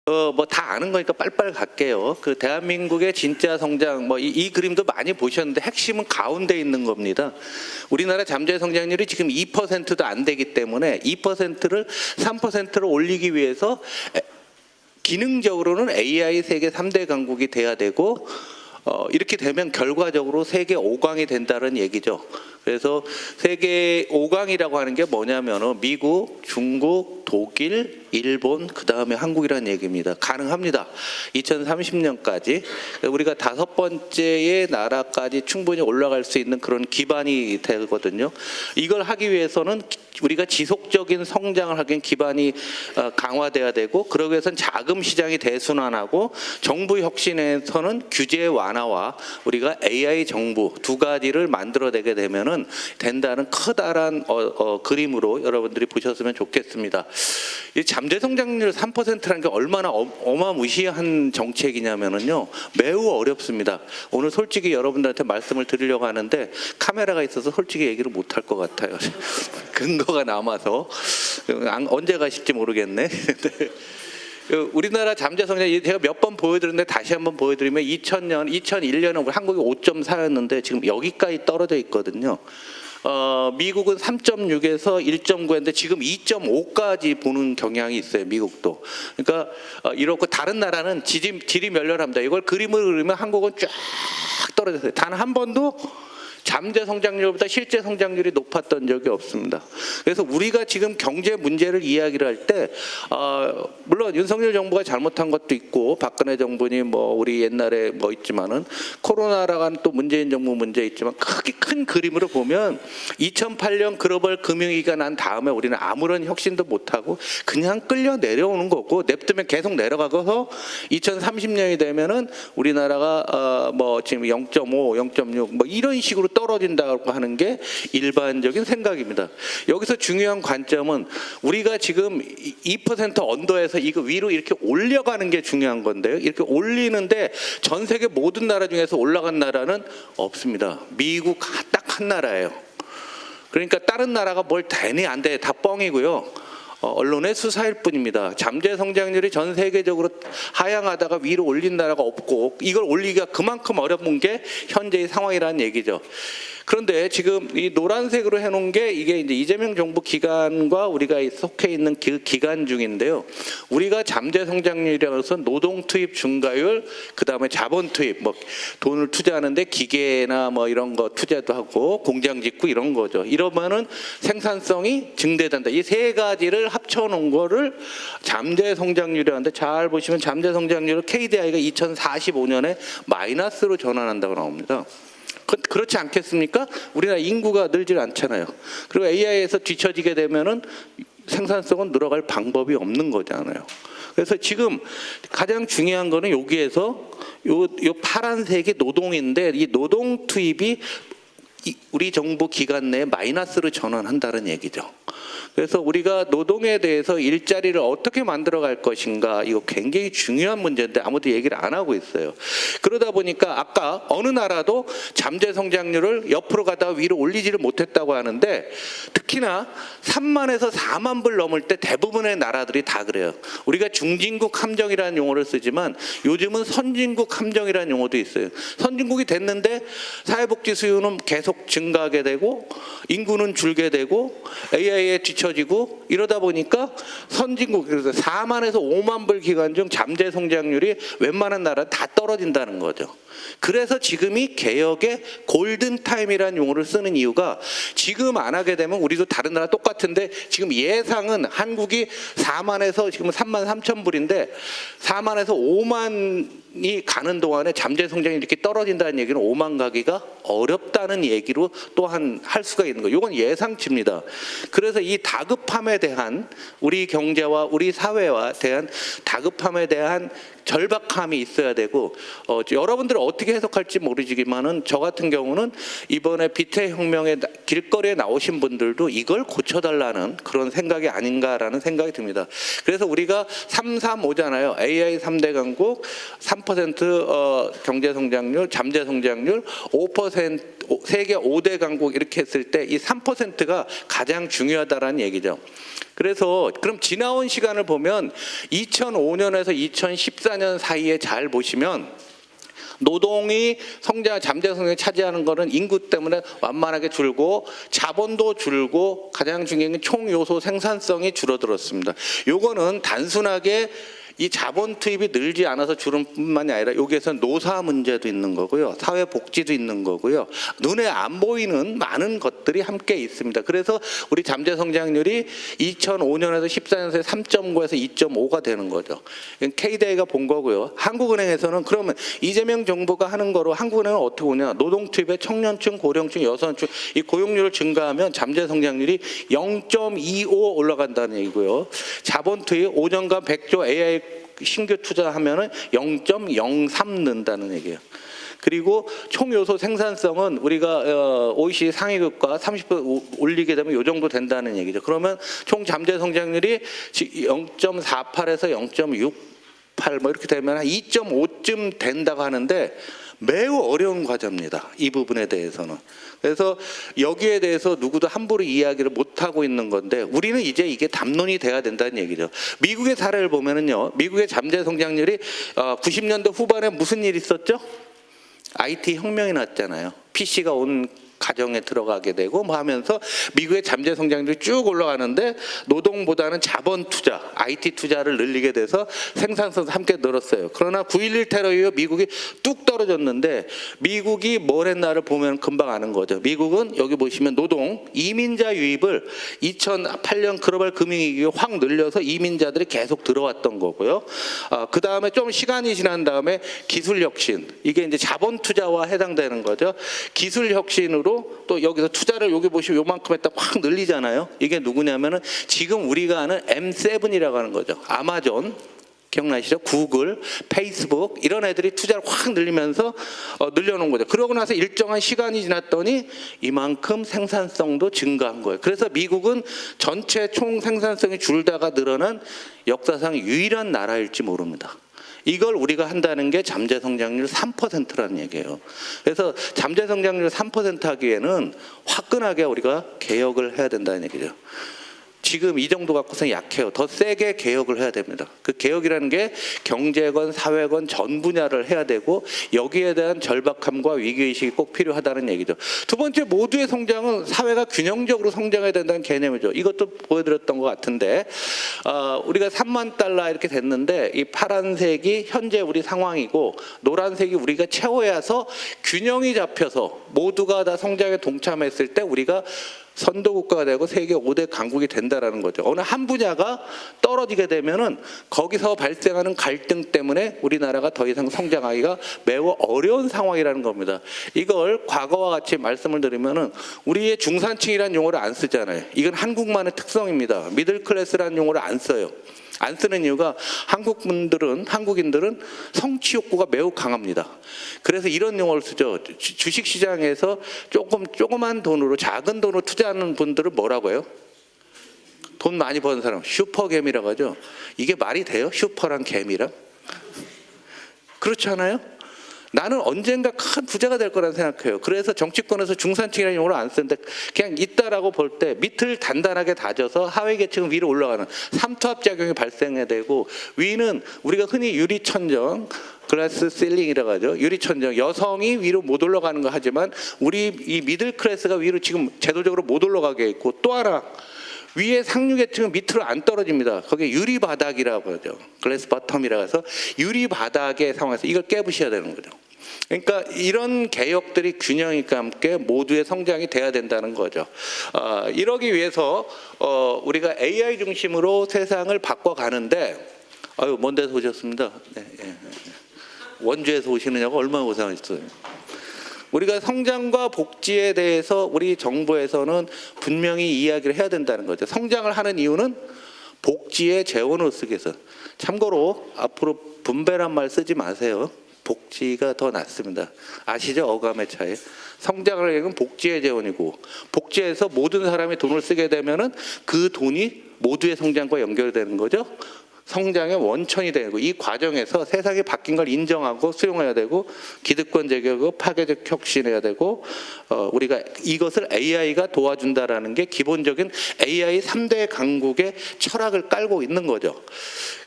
뭐 다 아는 거니까 빨빨 갈게요. 그 대한민국의 진짜 성장, 뭐 이 그림도 많이 보셨는데 핵심은 가운데 있는 겁니다. 우리나라 잠재 성장률이 지금 2%도 안 되기 때문에 2%를 3%로 올리기 위해서 기능적으로는 AI 세계 3대 강국이 돼야 되고, 이렇게 되면 결과적으로 세계 5강이 된다는 얘기죠. 그래서 세계 5강이라고 하는 게 뭐냐면 미국, 중국, 독일, 일본, 그 다음에 한국이라는 얘기입니다. 가능합니다. 2030년까지 우리가 5번째의 나라까지 충분히 올라갈 수 있는 그런 기반이 되거든요. 이걸 하기 위해서는 우리가 지속적인 성장을 하기엔 기반이 강화돼야 되고, 그러기 위해서는 자금 시장이 대순환하고, 정부 혁신에서는 규제 완화와 우리가 AI 정부 두 가지를 만들어내게 되면은 된다는 커다란 그림으로 여러분들이 보셨으면 좋겠습니다. 이 잠재 성장률 3%라는 게 얼마나 어마무시한 정책이냐면요, 매우 어렵습니다. 오늘 솔직히 여러분들한테 말씀을 드리려고 하는데 카메라가 있어서 솔직히 얘기를 못할 것 같아요. 근거가 남아서 언제 가실지 모르겠네. 우리나라 잠재 성장 제가 몇 번 보여드렸는데 다시 한번 보여드리면 2001년은 한국이 5.4였는데 지금 여기까지 떨어져 있거든요. 미국은 3.6에서 1.9였는데 지금 2.5까지 보는 경향이 있어요. 미국도. 그러니까 이렇고 다른 나라는 질이 멸렬합니다. 이걸 그림을 그리면 한국은 쫙 떨어졌어요. 단 한 번도 잠재 성장률보다 실제 성장률이 높았던 적이 없습니다. 그래서 우리가 지금 경제 문제를 이야기를 할 때 물론 윤석열 정부가 잘못한 것도 있고 박근혜 정부니 뭐 우리 옛날에 뭐 있지만은 코로나라는 또 문재인 정부 문제 있지만 크게 큰 그림으로 보면 2008년 글로벌 금융위기가 난 다음에 우리는 아무런 혁신도 못하고 그냥 끌려 내려오는 거고, 냅두면 계속 내려가서 2030년이 되면은 우리나라가 뭐 지금 0.5, 0.6 뭐 이런 식으로 떨어진다고 하는 게 일반적인 생각입니다. 여기서 중요한 관점은 우리가 지금 2% 언더에서 이거 위로 이렇게 올려가는 게 중요한 건데요. 이렇게 올리는데 전 세계 모든 나라 중에서 올라간 나라는 없습니다. 미국 딱 한 나라예요. 그러니까 다른 나라가 뭘 되니 안 돼, 다 뻥이고요. 언론의 수사일 뿐입니다. 잠재 성장률이 전 세계적으로 하향하다가 위로 올린 나라가 없고, 이걸 올리기가 그만큼 어려운 게 현재의 상황이라는 얘기죠. 그런데 지금 이 노란색으로 해놓은 게 이게 이제 이재명 정부 기간과 우리가 속해 있는 그 기간 중인데요. 우리가 잠재 성장률이라고 해서 노동 투입 증가율, 그 다음에 자본 투입, 뭐 돈을 투자하는데 기계나 뭐 이런 거 투자도 하고 공장 짓고 이런 거죠. 이러면은 생산성이 증대된다. 이 세 가지를 합쳐놓은 거를 잠재 성장률이라는데, 잘 보시면 잠재 성장률을 KDI가 2045년에 마이너스로 전환한다고 나옵니다. 그렇지 않겠습니까? 우리나라 인구가 늘질 않잖아요. 그리고 AI에서 뒤처지게 되면은 생산성은 늘어갈 방법이 없는 거잖아요. 그래서 지금 가장 중요한 거는 여기에서 요 파란색이 노동인데, 이 노동 투입이 우리 정부 기간 내에 마이너스로 전환한다는 얘기죠. 그래서 우리가 노동에 대해서 일자리를 어떻게 만들어 갈 것인가, 이거 굉장히 중요한 문제인데 아무도 얘기를 안 하고 있어요. 그러다 보니까 아까 어느 나라도 잠재 성장률을 옆으로 가다가 위로 올리지를 못했다고 하는데, 특히나 3만에서 4만 불 넘을 때 대부분의 나라들이 다 그래요. 우리가 중진국 함정이라는 용어를 쓰지만 요즘은 선진국 함정이라는 용어도 있어요. 선진국이 됐는데 사회복지 수요는 계속 증가하게 되고 인구는 줄게 되고 AI에 뒤처지고 이러다 보니까 선진국, 그래서 4만에서 5만 불 기간 중 잠재 성장률이 웬만한 나라 다 떨어진다는 거죠. 그래서 지금이 개혁의 골든타임이라는 용어를 쓰는 이유가, 지금 안 하게 되면 우리도 다른 나라 똑같은데 지금 예상은 한국이 4만에서 지금 3만 3천 불인데 4만에서 5만이 가는 동안에 잠재 성장이 이렇게 떨어진다는 얘기는 5만 가기가 어렵다는 얘기로 또한 할 수가 있는 거예요. 이건 예상치입니다. 그래서 이 다급함에 대한 우리 경제와 우리 사회와 대한 다급함에 대한 절박함이 있어야 되고, 여러분들은 어떻게 해석할지 모르지만은 저 같은 경우는 이번에 비태 혁명에 길거리에 나오신 분들도 이걸 고쳐달라는 그런 생각이 아닌가라는 생각이 듭니다. 그래서 우리가 335잖아요. AI 3대 강국, 3% 경제 성장률, 잠재 성장률, 5% 세계 세계 5대 강국 이렇게 했을 때 이 3%가 가장 중요하다라는 얘기죠. 그래서 그럼 지나온 시간을 보면 2005년에서 2014년 사이에 잘 보시면 노동이 잠재 성장이 차지하는 거는 인구 때문에 완만하게 줄고 자본도 줄고 가장 중요한 건 총 요소 생산성이 줄어들었습니다. 요거는 단순하게 이 자본 투입이 늘지 않아서 줄은 뿐만이 아니라 여기에서 노사 문제도 있는 거고요. 사회 복지도 있는 거고요. 눈에 안 보이는 많은 것들이 함께 있습니다. 그래서 우리 잠재 성장률이 2005년에서 14년에 3.9에서 2.5가 되는 거죠. K대가 본 거고요. 한국은행에서는 그러면 이재명 정부가 하는 거로 한국은행은 어떻게 보냐. 노동 투입의 청년층, 고령층, 여성층 이 고용률을 증가하면 잠재 성장률이 0.25 올라간다는 얘기고요. 자본 투입 5년간 100조 AI 신규 투자하면은 0.03 는다는 얘기예요. 그리고 총 요소 생산성은 우리가 OECD 상위국가 30% 올리게 되면 이 정도 된다는 얘기죠. 그러면 총 잠재 성장률이 0.48에서 0.68 뭐 이렇게 되면 한 2.5쯤 된다고 하는데 매우 어려운 과제입니다. 이 부분에 대해서는. 그래서 여기에 대해서 누구도 함부로 이야기를 못하고 있는 건데 우리는 이제 이게 담론이 돼야 된다는 얘기죠. 미국의 사례를 보면은요. 미국의 잠재 성장률이 90년대 후반에 무슨 일이 있었죠? IT 혁명이 났잖아요. PC가 온 가정에 들어가게 되고 뭐 하면서 미국의 잠재 성장률이 쭉 올라가는데 노동보다는 자본 투자, IT 투자를 늘리게 돼서 생산성도 함께 늘었어요. 그러나 9.11 테러 이후 미국이 뚝 떨어졌는데 미국이 뭘 했나를 보면 금방 아는 거죠. 미국은 여기 보시면 노동, 이민자 유입을 2008년 글로벌 금융위기에 확 늘려서 이민자들이 계속 들어왔던 거고요. 그 다음에 좀 시간이 지난 다음에 기술 혁신, 이게 이제 자본 투자와 해당되는 거죠. 기술 혁신으로 또 여기서 투자를 여기 보시면 요만큼 했다 확 늘리잖아요. 이게 누구냐면은 지금 우리가 아는 M7이라고 하는 거죠. 아마존 기억나시죠? 구글, 페이스북 이런 애들이 투자를 확 늘리면서 늘려놓은 거죠. 그러고 나서 일정한 시간이 지났더니 이만큼 생산성도 증가한 거예요. 그래서 미국은 전체 총 생산성이 줄다가 늘어난 역사상 유일한 나라일지 모릅니다. 이걸 우리가 한다는 게 잠재 성장률 3%라는 얘기예요. 그래서 잠재 성장률 3% 하기에는 화끈하게 우리가 개혁을 해야 된다는 얘기죠. 지금 이 정도 갖고서는 약해요. 더 세게 개혁을 해야 됩니다. 그 개혁이라는 게 경제건 사회건 전 분야를 해야 되고 여기에 대한 절박함과 위기의식이 꼭 필요하다는 얘기죠. 두 번째, 모두의 성장은 사회가 균형적으로 성장해야 된다는 개념이죠. 이것도 보여드렸던 것 같은데 우리가 3만 달러 이렇게 됐는데 이 파란색이 현재 우리 상황이고 노란색이 우리가 채워야서 균형이 잡혀서 모두가 다 성장에 동참했을 때 우리가 선도국가가 되고 세계 5대 강국이 된다라는 거죠. 어느 한 분야가 떨어지게 되면은 거기서 발생하는 갈등 때문에 우리나라가 더 이상 성장하기가 매우 어려운 상황이라는 겁니다. 이걸 과거와 같이 말씀을 드리면은 우리의 중산층이라는 용어를 안 쓰잖아요. 이건 한국만의 특성입니다. 미들 클래스라는 용어를 안 써요. 안 쓰는 이유가 한국인들은 성취 욕구가 매우 강합니다. 그래서 이런 용어를 쓰죠. 주식시장에서 조그만 돈으로 작은 돈으로 투자하는 분들을 뭐라고 해요? 돈 많이 버는 사람, 슈퍼개미라고 하죠. 이게 말이 돼요? 슈퍼랑 개미랑? 그렇지 않아요? 나는 언젠가 큰 부자가 될 거라고 생각해요. 그래서 정치권에서 중산층이라는 용어를 안 쓰는데 그냥 있다라고 볼 때 밑을 단단하게 다져서 하위 계층은 위로 올라가는 삼투압작용이 발생해야 되고 위는 우리가 흔히 유리천정, 글라스 실링이라고 하죠. 유리천정, 여성이 위로 못 올라가는 거 하지만 우리 이 미들 클래스가 위로 지금 제도적으로 못 올라가게 있고 또 하나 위에 상류계층은 밑으로 안 떨어집니다. 거기에 유리바닥이라고 하죠. 글래스 버텀이라고 해서 유리바닥의 상황에서 이걸 깨부셔야 되는 거죠. 그러니까 이런 개혁들이 균형 있게 함께 모두의 성장이 돼야 된다는 거죠. 이러기 위해서 우리가 AI 중심으로 세상을 바꿔가는데 먼 데서 오셨습니다. 네, 네. 원주에서 오시느냐고 얼마나 고생하셨어요. 우리가 성장과 복지에 대해서 우리 정부에서는 분명히 이야기를 해야 된다는 거죠. 성장을 하는 이유는 복지의 재원을 쓰기 위해서. 참고로 앞으로 분배란 말 쓰지 마세요. 복지가 더 낫습니다. 아시죠? 어감의 차이. 성장을 하는 건 복지의 재원이고 복지에서 모든 사람이 돈을 쓰게 되면은 그 돈이 모두의 성장과 연결되는 거죠. 성장의 원천이 되고 이 과정에서 세상이 바뀐 걸 인정하고 수용해야 되고 기득권 제거하고 파괴적 혁신해야 되고 우리가 이것을 AI가 도와준다라는 게 기본적인 AI 3대 강국의 철학을 깔고 있는 거죠.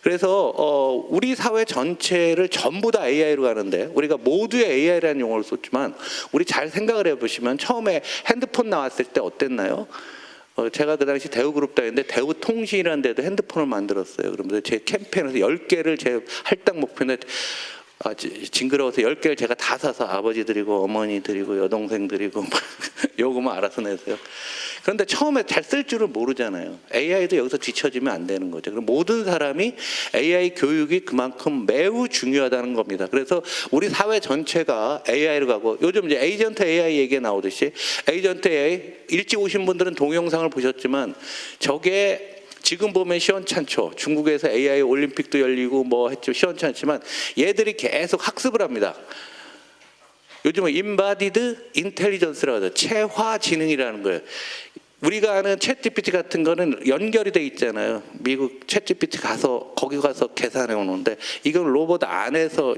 그래서 우리 사회 전체를 전부 다 AI로 가는데 우리가 모두의 AI라는 용어를 썼지만 우리 잘 생각을 해보시면 처음에 핸드폰 나왔을 때 어땠나요? 제가 그 당시 대우그룹 다녔는데 대우통신이라는 데도 핸드폰을 만들었어요. 그러면서 제 캠페인에서 10개를 제 할당 목표인데 징그러워서 10개를 제가 다 사서 아버지 드리고 어머니 드리고 여동생 드리고 요거만 알아서 내세요. 그런데 처음에 잘 쓸 줄은 모르잖아요. AI도 여기서 뒤처지면 안 되는 거죠. 그럼 모든 사람이 AI 교육이 그만큼 매우 중요하다는 겁니다. 그래서 우리 사회 전체가 AI로 가고 요즘 이제 에이전트 AI 얘기가 나오듯이 에이전트 AI 일찍 오신 분들은 동영상을 보셨지만 저게 지금 보면 시원찮죠. 중국에서 AI 올림픽도 열리고 뭐 했죠. 시원찮지만 얘들이 계속 학습을 합니다. 요즘은 인바디드 인텔리전스라고 하죠. 체화지능이라는 거예요. 우리가 아는 챗GPT 같은 거는 연결이 돼 있잖아요. 미국 챗GPT 가서 거기 가서 계산해 오는데 이건 로봇 안에서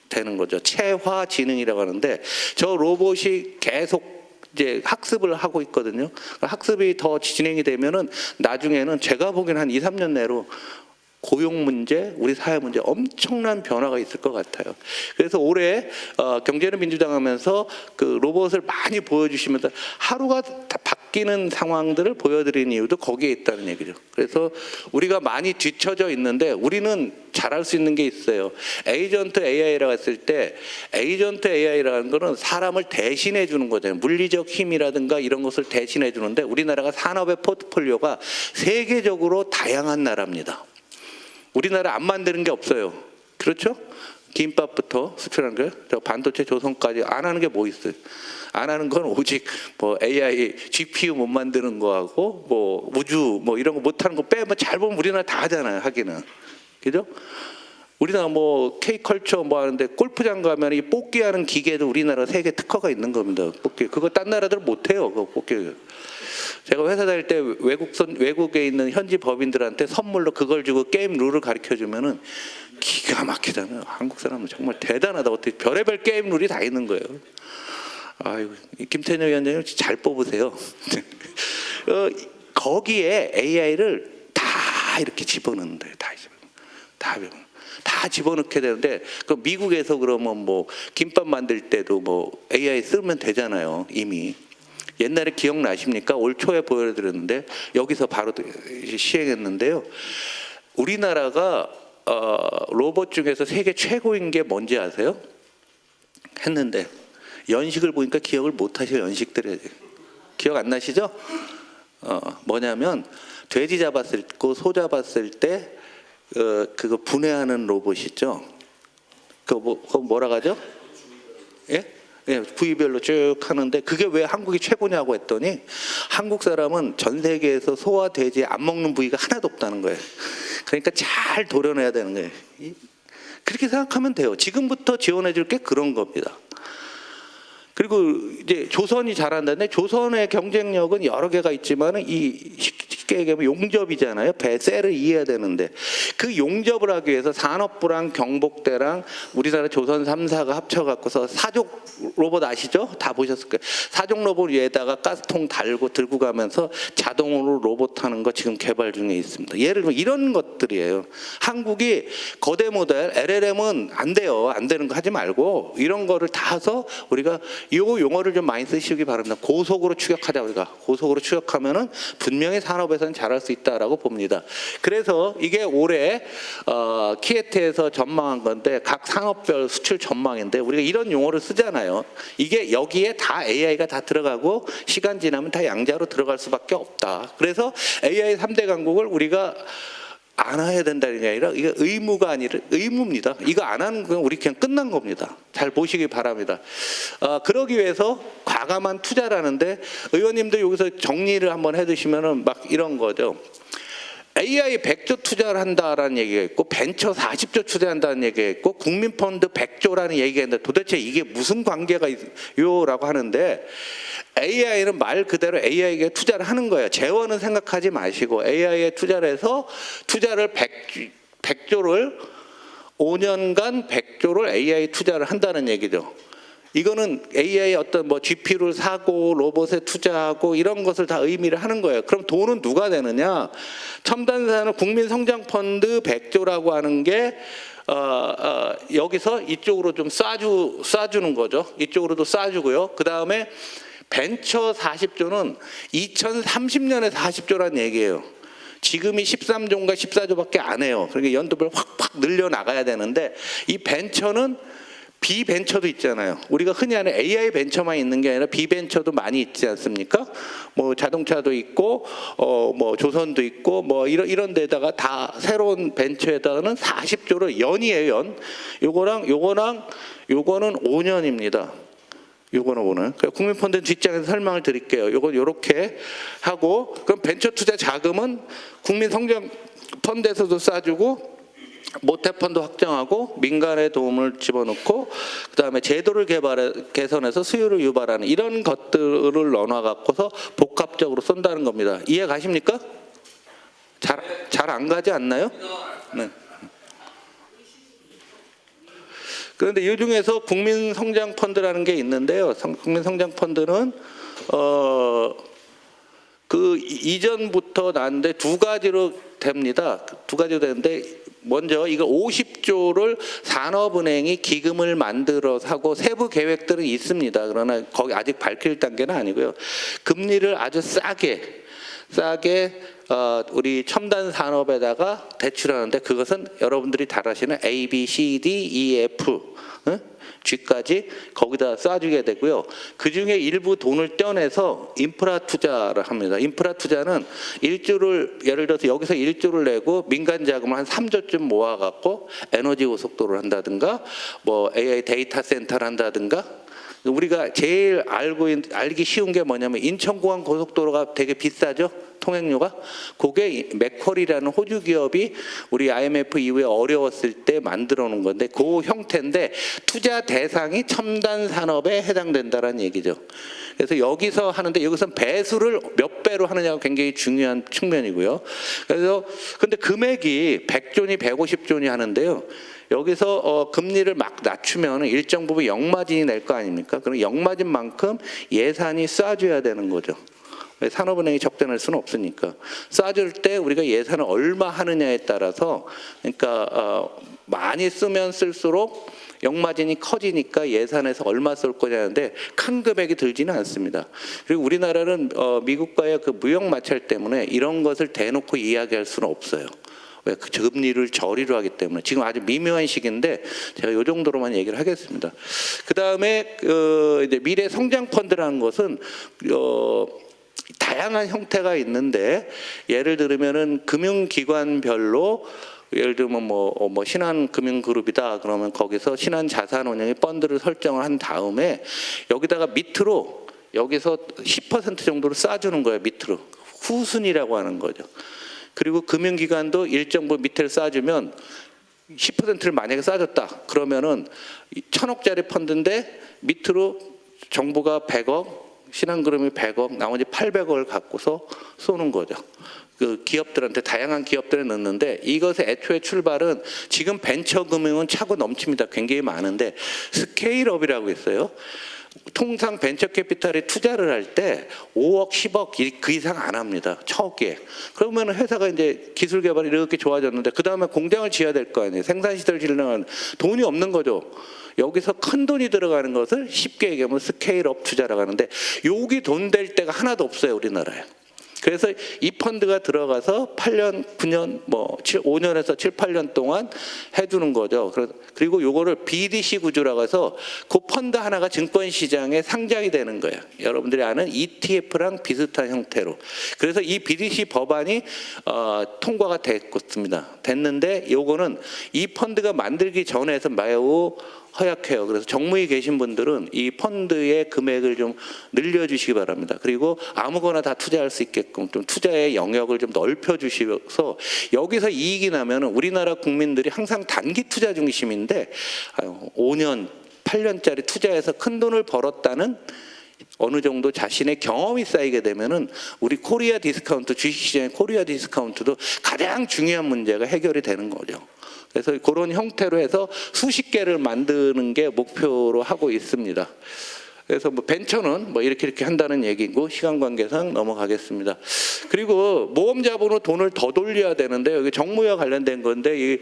되는 거죠. 체화지능이라고 하는데 저 로봇이 계속 이제 학습을 하고 있거든요. 학습이 더 진행이 되면은 나중에는 제가 보기에는 한 2, 3년 내로 고용 문제, 우리 사회 문제 엄청난 변화가 있을 것 같아요. 그래서 올해 경제는 민주당 하면서 그 로봇을 많이 보여주시면서 하루가 다 바뀌는 상황들을 보여드리는 이유도 거기에 있다는 얘기죠. 그래서 우리가 많이 뒤처져 있는데 우리는 잘할 수 있는 게 있어요. 에이전트 AI라고 했을 때 에이전트 AI라는 거는 사람을 대신해 주는 거잖아요. 물리적 힘이라든가 이런 것을 대신해 주는데 우리나라가 산업의 포트폴리오가 세계적으로 다양한 나라입니다. 우리나라 안 만드는 게 없어요. 그렇죠? 김밥부터 수출하는 거예요. 저 반도체 조선까지 안 하는 게 뭐 있어요? 안 하는 건 오직 뭐 AI, GPU 못 만드는 거하고 뭐 우주 뭐 이런 거 못 하는 거 빼면 잘 보면 우리나라 다 하잖아요. 하기는. 그죠? 우리나라 뭐 K컬처 뭐 하는데 골프장 가면 이 뽑기 하는 기계도 우리나라 세계 특허가 있는 겁니다. 뽑기. 그거 딴 나라들은 못 해요. 그거 뽑기. 제가 회사 다닐 때 외국에 있는 현지 법인들한테 선물로 그걸 주고 게임 룰을 가르쳐 주면은 기가 막히잖아요. 한국 사람은 정말 대단하다. 어떻게 별의별 게임 룰이 다 있는 거예요. 아이고, 김태년 위원장님 잘 뽑으세요. 거기에 AI를 다 이렇게 집어넣는데 다 집어넣게 되는데 그 미국에서 그러면 뭐 김밥 만들 때도 뭐 AI 쓰면 되잖아요. 이미. 옛날에 기억나십니까? 올 초에 보여드렸는데 여기서 바로 시행했는데요. 우리나라가 로봇 중에서 세계 최고인 게 뭔지 아세요? 했는데 연식을 보니까 기억을 못 하셔요. 연식들에 기억 안 나시죠? 뭐냐면 돼지 잡았을 거, 소 잡았을 때 그거 분해하는 로봇 있죠? 그거 뭐라고 하죠? 예? 예, 부위별로 쭉 하는데 그게 왜 한국이 최고냐고 했더니 한국 사람은 전 세계에서 소와 돼지 안 먹는 부위가 하나도 없다는 거예요. 그러니까 잘 도려내야 되는 거예요. 그렇게 생각하면 돼요. 지금부터 지원해 줄 게 그런 겁니다. 그리고 이제 조선이 잘한다는데 조선의 경쟁력은 여러 개가 있지만 이 쉽게 얘기하면 용접이잖아요. 셀을 이해해야 되는데 그 용접을 하기 위해서 산업부랑 경복대랑 우리나라 조선 3사가 합쳐갖고서 사족 로봇 아시죠? 다 보셨을 거예요. 사족 로봇 위에다가 가스통 달고 들고 가면서 자동으로 로봇 하는 거 지금 개발 중에 있습니다. 예를 들면 이런 것들이에요. 한국이 거대 모델 LLM은 안 돼요. 안 되는 거 하지 말고 이런 거를 다 해서 우리가 이 용어를 좀 많이 쓰시기 바랍니다. 고속으로 추격하자. 우리가 고속으로 추격하면은 분명히 산업에서는 잘할 수 있다라고 봅니다. 그래서 이게 올해 키에트에서 전망한 건데 각 산업별 수출 전망인데 우리가 이런 용어를 쓰잖아요. 이게 여기에 다 AI가 다 들어가고 시간 지나면 다 양자로 들어갈 수밖에 없다. 그래서 AI 3대 강국을 우리가 안 해야 된다는 게 아니라 이게 의무가 아니라 의무입니다. 이거 안 하는 건 우리 그냥 끝난 겁니다. 잘 보시기 바랍니다. 그러기 위해서 과감한 투자라는데 의원님들 여기서 정리를 한번 해두시면은 막 이런 거죠. AI 100조 투자를 한다라는 얘기가 있고 벤처 40조 투자한다는 얘기가 있고 국민펀드 100조라는 얘기가 있는데 도대체 이게 무슨 관계가 있요라고 하는데 AI는 말 그대로 AI에게 투자를 하는 거예요. 재원은 생각하지 마시고 AI에 투자를 해서 투자를 100조를 5년간 100조를 AI 투자를 한다는 얘기죠. 이거는 AI 어떤 뭐 GPU를 사고 로봇에 투자하고 이런 것을 다 의미를 하는 거예요. 그럼 돈은 누가 되느냐? 첨단산업 국민성장펀드 100조라고 하는 게 여기서 이쪽으로 좀 쏴주는 거죠. 이쪽으로도 쏴주고요. 그 다음에 벤처 40조는 2030년에 40조란 얘기예요. 지금이 13조인가 14조밖에 안 해요. 그러니까 연도별 확 늘려나가야 되는데 이 벤처는 비벤처도 있잖아요. 우리가 흔히 하는 AI 벤처만 있는 게 아니라 비벤처도 많이 있지 않습니까? 뭐 자동차도 있고 뭐 조선도 있고 뭐 이런 데다가 다 새로운 벤처에다가는 40조를 연이에요, 연. 요거는 5년입니다. 요거는 오늘 국민펀드 뒷장에서 설명을 드릴게요. 요건 요렇게 하고 그럼 벤처 투자 자금은 국민성장펀드에서도 쏴주고 모태펀드 확정하고 민간의 도움을 집어넣고 그다음에 제도를 개선해서 수요를 유발하는 이런 것들을 넣어 갖고서 복합적으로 쏜다는 겁니다. 이해 가십니까? 잘 안 가지 않나요? 네. 그런데 이 중에서 국민성장펀드라는 게 있는데요. 국민성장펀드는 그 이전부터 나는데 두 가지로 됩니다. 두 가지로 되는데 먼저 이거 50조를 산업은행이 기금을 만들어서 하고 세부 계획들은 있습니다. 그러나 거기 아직 밝힐 단계는 아니고요. 금리를 아주 싸게 우리 첨단 산업에다가 대출하는데 그것은 여러분들이 잘 아시는 A, B, C, D, E, F G까지 거기다 쏴주게 되고요. 그중에 일부 돈을 떼어내서 인프라 투자를 합니다. 인프라 투자는 1조를 예를 들어서 여기서 1조를 내고 민간 자금을 한 3조쯤 모아갖고 에너지 고속도로를 한다든가 뭐 AI 데이터 센터를 한다든가 우리가 제일 알기 쉬운 게 뭐냐면 인천공항 고속도로가 되게 비싸죠. 통행료가 그게 맥쿼리라는 호주 기업이 우리 IMF 이후에 어려웠을 때 만들어 놓은 건데 그 형태인데 투자 대상이 첨단 산업에 해당된다라는 얘기죠. 그래서 여기서 하는데 여기서는 배수를 몇 배로 하느냐가 굉장히 중요한 측면이고요. 그래서 근데 금액이 100조니 150조니 하는데요. 여기서 금리를 막 낮추면 일정 부분 역마진이 낼 거 아닙니까? 그럼 역마진만큼 예산이 쏴줘야 되는 거죠. 산업은행이 적대낼 수는 없으니까 쏴줄 때 우리가 예산을 얼마 하느냐에 따라서 그러니까 많이 쓰면 쓸수록 역마진이 커지니까 예산에서 얼마 쏠 거냐는데 큰 금액이 들지는 않습니다. 그리고 우리나라는 미국과의 그 무역 마찰 때문에 이런 것을 대놓고 이야기할 수는 없어요. 왜? 그 금리를 저리로 하기 때문에 지금 아주 미묘한 시기인데 제가 이 정도로만 얘기를 하겠습니다. 그 다음에 이제 미래 성장 펀드라는 것은 다양한 형태가 있는데 예를 들면은 금융기관별로 예를 들면 뭐 신한금융그룹이다 그러면 거기서 신한자산운용의 펀드를 설정을 한 다음에 여기다가 밑으로 여기서 10% 정도를 쏴주는 거예요. 밑으로 후순위라고 하는 거죠. 그리고 금융기관도 일정 부분 밑을 쏴주면 10%를 만약에 쏴줬다 그러면은 1,000억짜리 펀드인데 밑으로 정부가 100억 신한그룹이 100억 나머지 800억을 갖고서 쏘는 거죠. 그 기업들한테 다양한 기업들에 넣는데 이것의 애초에 출발은 지금 벤처금융은 차고 넘칩니다. 굉장히 많은데 스케일업이라고 있어요. 통상 벤처캐피탈에 투자를 할 때 5억, 10억 그 이상 안 합니다. 초기에. 그러면 회사가 이제 기술 개발이 이렇게 좋아졌는데 그 다음에 공장을 지어야 될 거 아니에요. 생산시설 지르려면 돈이 없는 거죠. 여기서 큰 돈이 들어가는 것을 쉽게 얘기하면 스케일업 투자라고 하는데 여기 돈 될 때가 하나도 없어요. 우리나라에. 그래서 이 펀드가 들어가서 8년, 9년, 5년에서 7, 8년 동안 해두는 거죠. 그리고 요거를 BDC 구조라고 해서 그 펀드 하나가 증권시장에 상장이 되는 거예요. 여러분들이 아는 ETF랑 비슷한 형태로. 그래서 이 BDC 법안이 통과가 됐는데 요거는 이 펀드가 만들기 전에 해서 매우 허약해요. 그래서 정무에 계신 분들은 이 펀드의 금액을 좀 늘려주시기 바랍니다. 그리고 아무거나 다 투자할 수 있게끔 좀 투자의 영역을 좀 넓혀주셔서 여기서 이익이 나면 우리나라 국민들이 항상 단기 투자 중심인데 5년, 8년짜리 투자해서 큰 돈을 벌었다는 어느 정도 자신의 경험이 쌓이게 되면은 우리 코리아 디스카운트 주식시장의 코리아 디스카운트도 가장 중요한 문제가 해결이 되는 거죠. 그래서 그런 형태로 해서 수십 개를 만드는 게 목표로 하고 있습니다. 그래서 뭐 벤처는 뭐 이렇게 한다는 얘기고 시간 관계상 넘어가겠습니다. 그리고 모험 자본으로 돈을 더 돌려야 되는데 여기 정무와 관련된 건데 이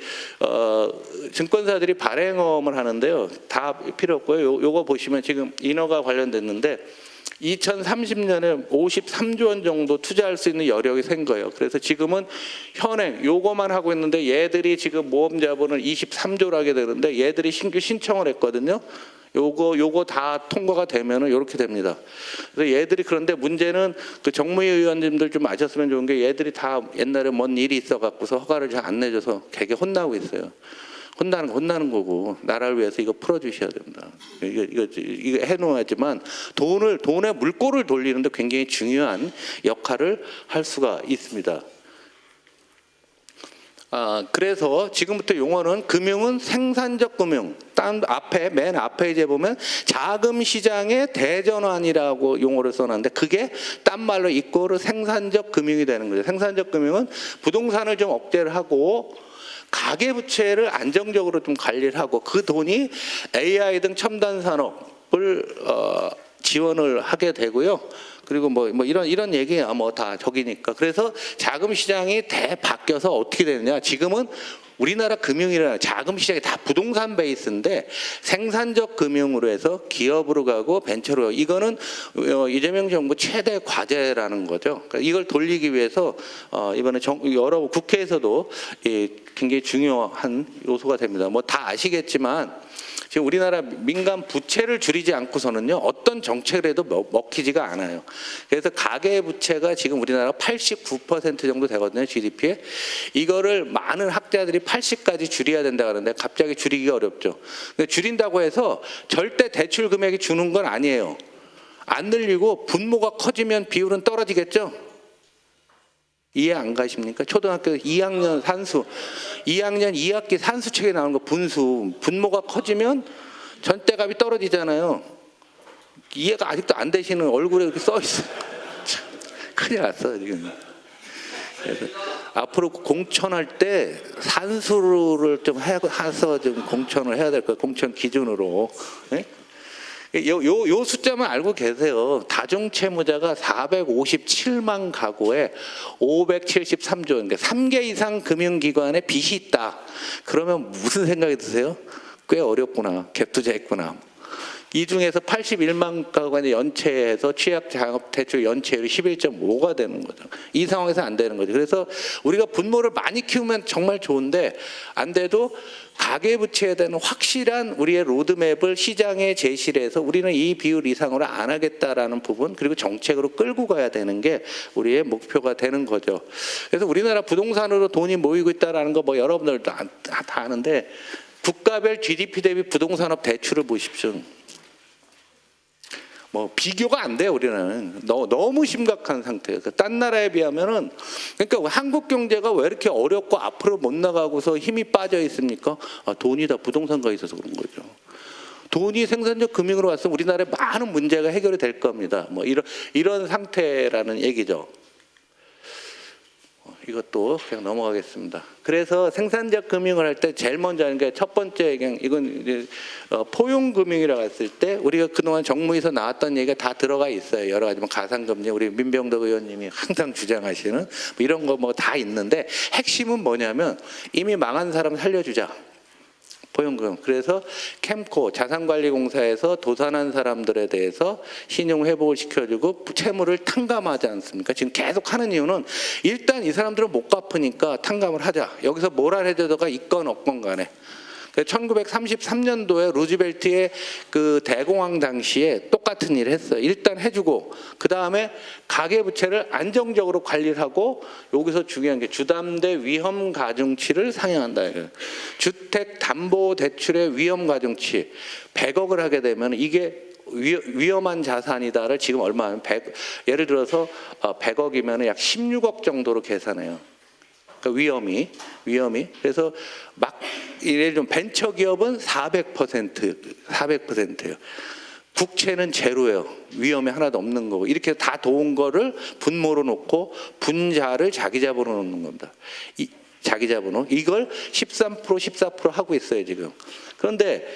증권사들이 발행업을 하는데요. 다 필요 없고요. 요거 보시면 지금 인허가 관련됐는데 2030년에 53조 원 정도 투자할 수 있는 여력이 생 거예요. 그래서 지금은 현행 요거만 하고 있는데 얘들이 지금 모험 자본을 23조로 하게 되는데 얘들이 신규 신청을 했거든요. 요거 다 통과가 되면은 이렇게 됩니다. 그래서 얘들이 그런데 문제는 그 정무위 의원님들 좀 아셨으면 좋은 게 얘들이 다 옛날에 뭔 일이 있어 갖고서 허가를 잘 안 내줘서 되게 혼나고 있어요. 혼나는 거고 나라를 위해서 이거 풀어주셔야 됩니다. 이거 해놓아야지만 돈의 물꼬를 돌리는데 굉장히 중요한 역할을 할 수가 있습니다. 그래서 지금부터 용어는 금융은 생산적 금융. 맨 앞에 이제 보면 자금 시장의 대전환이라고 용어를 써놨는데 그게 딴 말로 이꼬르 생산적 금융이 되는 거죠. 생산적 금융은 부동산을 좀 억제를 하고 가계부채를 안정적으로 좀 관리를 하고 그 돈이 AI 등 첨단 산업을 지원을 하게 되고요. 그리고 뭐 이런 얘기야 뭐 다 저기니까. 그래서 자금 시장이 바뀌어서 어떻게 되느냐. 지금은 우리나라 금융이라는 자금 시장이 다 부동산 베이스인데 생산적 금융으로 해서 기업으로 가고 벤처로 가고 이거는 이재명 정부 최대 과제라는 거죠. 그러니까 이걸 돌리기 위해서 이번에 여러 국회에서도 굉장히 중요한 요소가 됩니다. 뭐 다 아시겠지만 지금 우리나라 민간 부채를 줄이지 않고서는요 어떤 정책을 해도 먹히지가 않아요. 그래서 가계 부채가 지금 우리나라 89% 정도 되거든요, GDP에. 이거를 많은 학자들이 80까지 줄여야 된다 하는데 갑자기 줄이기가 어렵죠. 줄인다고 해서 절대 대출 금액이 주는 건 아니에요. 안 늘리고 분모가 커지면 비율은 떨어지겠죠. 이해 안 가십니까? 초등학교 2학년 산수, 2학년 2학기 산수책에 나오는 거 분모가 커지면 전대값이 떨어지잖아요. 이해가 아직도 안 되시는 얼굴에 이렇게 써 있어요. 큰일 났어 지금. 그래서 앞으로 공천할 때 산수를 좀 해서 좀 공천을 해야 될 거예요. 공천 기준으로. 네? 요 숫자만 알고 계세요. 다중채무자가 457만 가구에 573조, 그러니까 3개 이상 금융기관에 빚이 있다. 그러면 무슨 생각이 드세요? 꽤 어렵구나. 갭투자했구나. 이 중에서 81만 가구가 연체해서 취약자업대출 연체율이 11.5가 되는 거죠. 이 상황에서 안 되는 거죠. 그래서 우리가 분모를 많이 키우면 정말 좋은데 안 돼도 가계부채에 대한 확실한 우리의 로드맵을 시장에 제시를 해서 우리는 이 비율 이상으로 안 하겠다라는 부분 그리고 정책으로 끌고 가야 되는 게 우리의 목표가 되는 거죠. 그래서 우리나라 부동산으로 돈이 모이고 있다는 거 뭐 여러분들도 다 아는데 국가별 GDP 대비 부동산업 대출을 보십시오. 뭐 비교가 안 돼요. 우리는 너무 심각한 상태예요. 딴 나라에 비하면은 그러니까 한국 경제가 왜 이렇게 어렵고 앞으로 못 나가고서 힘이 빠져 있습니까? 돈이 다 부동산가 있어서 그런 거죠. 돈이 생산적 금융으로 왔으면 우리나라에 많은 문제가 해결이 될 겁니다. 뭐 이런 상태라는 얘기죠. 이것도 그냥 넘어가겠습니다. 그래서 생산적 금융을 할 때 제일 먼저 하는 게 첫 번째 이건 이제 포용 금융이라고 했을 때 우리가 그동안 정무에서 나왔던 얘기가 다 들어가 있어요. 여러 가지 뭐 가상금리 우리 민병덕 의원님이 항상 주장하시는 뭐 이런 거 뭐 다 있는데 핵심은 뭐냐면 이미 망한 사람 살려주자. 포용금. 그래서 캠코 자산관리공사에서 도산한 사람들에 대해서 신용 회복을 시켜주고 채무를 탕감하지 않습니까? 지금 계속 하는 이유는 일단 이 사람들은 못 갚으니까 탕감을 하자. 여기서 모랄해저드가 있건 없건 간에. 1933년도에 루즈벨트의 그 대공황 당시에 똑같은 일을 했어요. 일단 해주고 그 다음에 가계부채를 안정적으로 관리를 하고 여기서 중요한 게 주담대 위험 가중치를 상향한다. 주택담보대출의 위험 가중치 100억을 하게 되면 이게 위험한 자산이다를 지금 얼마 하면 예를 들어서 100억이면 약 16억 정도로 계산해요. 그러니까 위험이. 그래서 막 예를 들면 벤처 기업은 400%예요. 국채는 제로예요. 위험이 하나도 없는 거고 이렇게 다 도운 거를 분모로 놓고 분자를 자기 잡으로 놓는 겁니다. 자기 자본으로 이걸 13% 14% 하고 있어요 지금. 그런데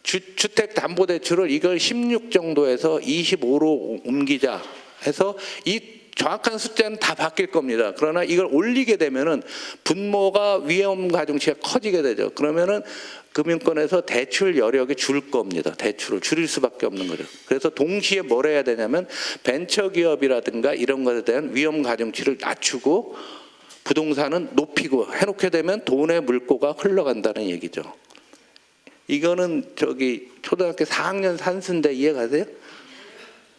주택담보대출을 이걸 16 정도에서 25로 옮기자 해서 이 정확한 숫자는 다 바뀔 겁니다. 그러나 이걸 올리게 되면은 분모가 위험 가중치가 커지게 되죠. 그러면은 금융권에서 대출 여력이 줄 겁니다. 대출을 줄일 수밖에 없는 거죠. 그래서 동시에 뭘 해야 되냐면 벤처기업이라든가 이런 것에 대한 위험 가중치를 낮추고 부동산은 높이고 해놓게 되면 돈의 물꼬가 흘러간다는 얘기죠. 이거는 저기 초등학교 4학년 산수인데 이해가세요?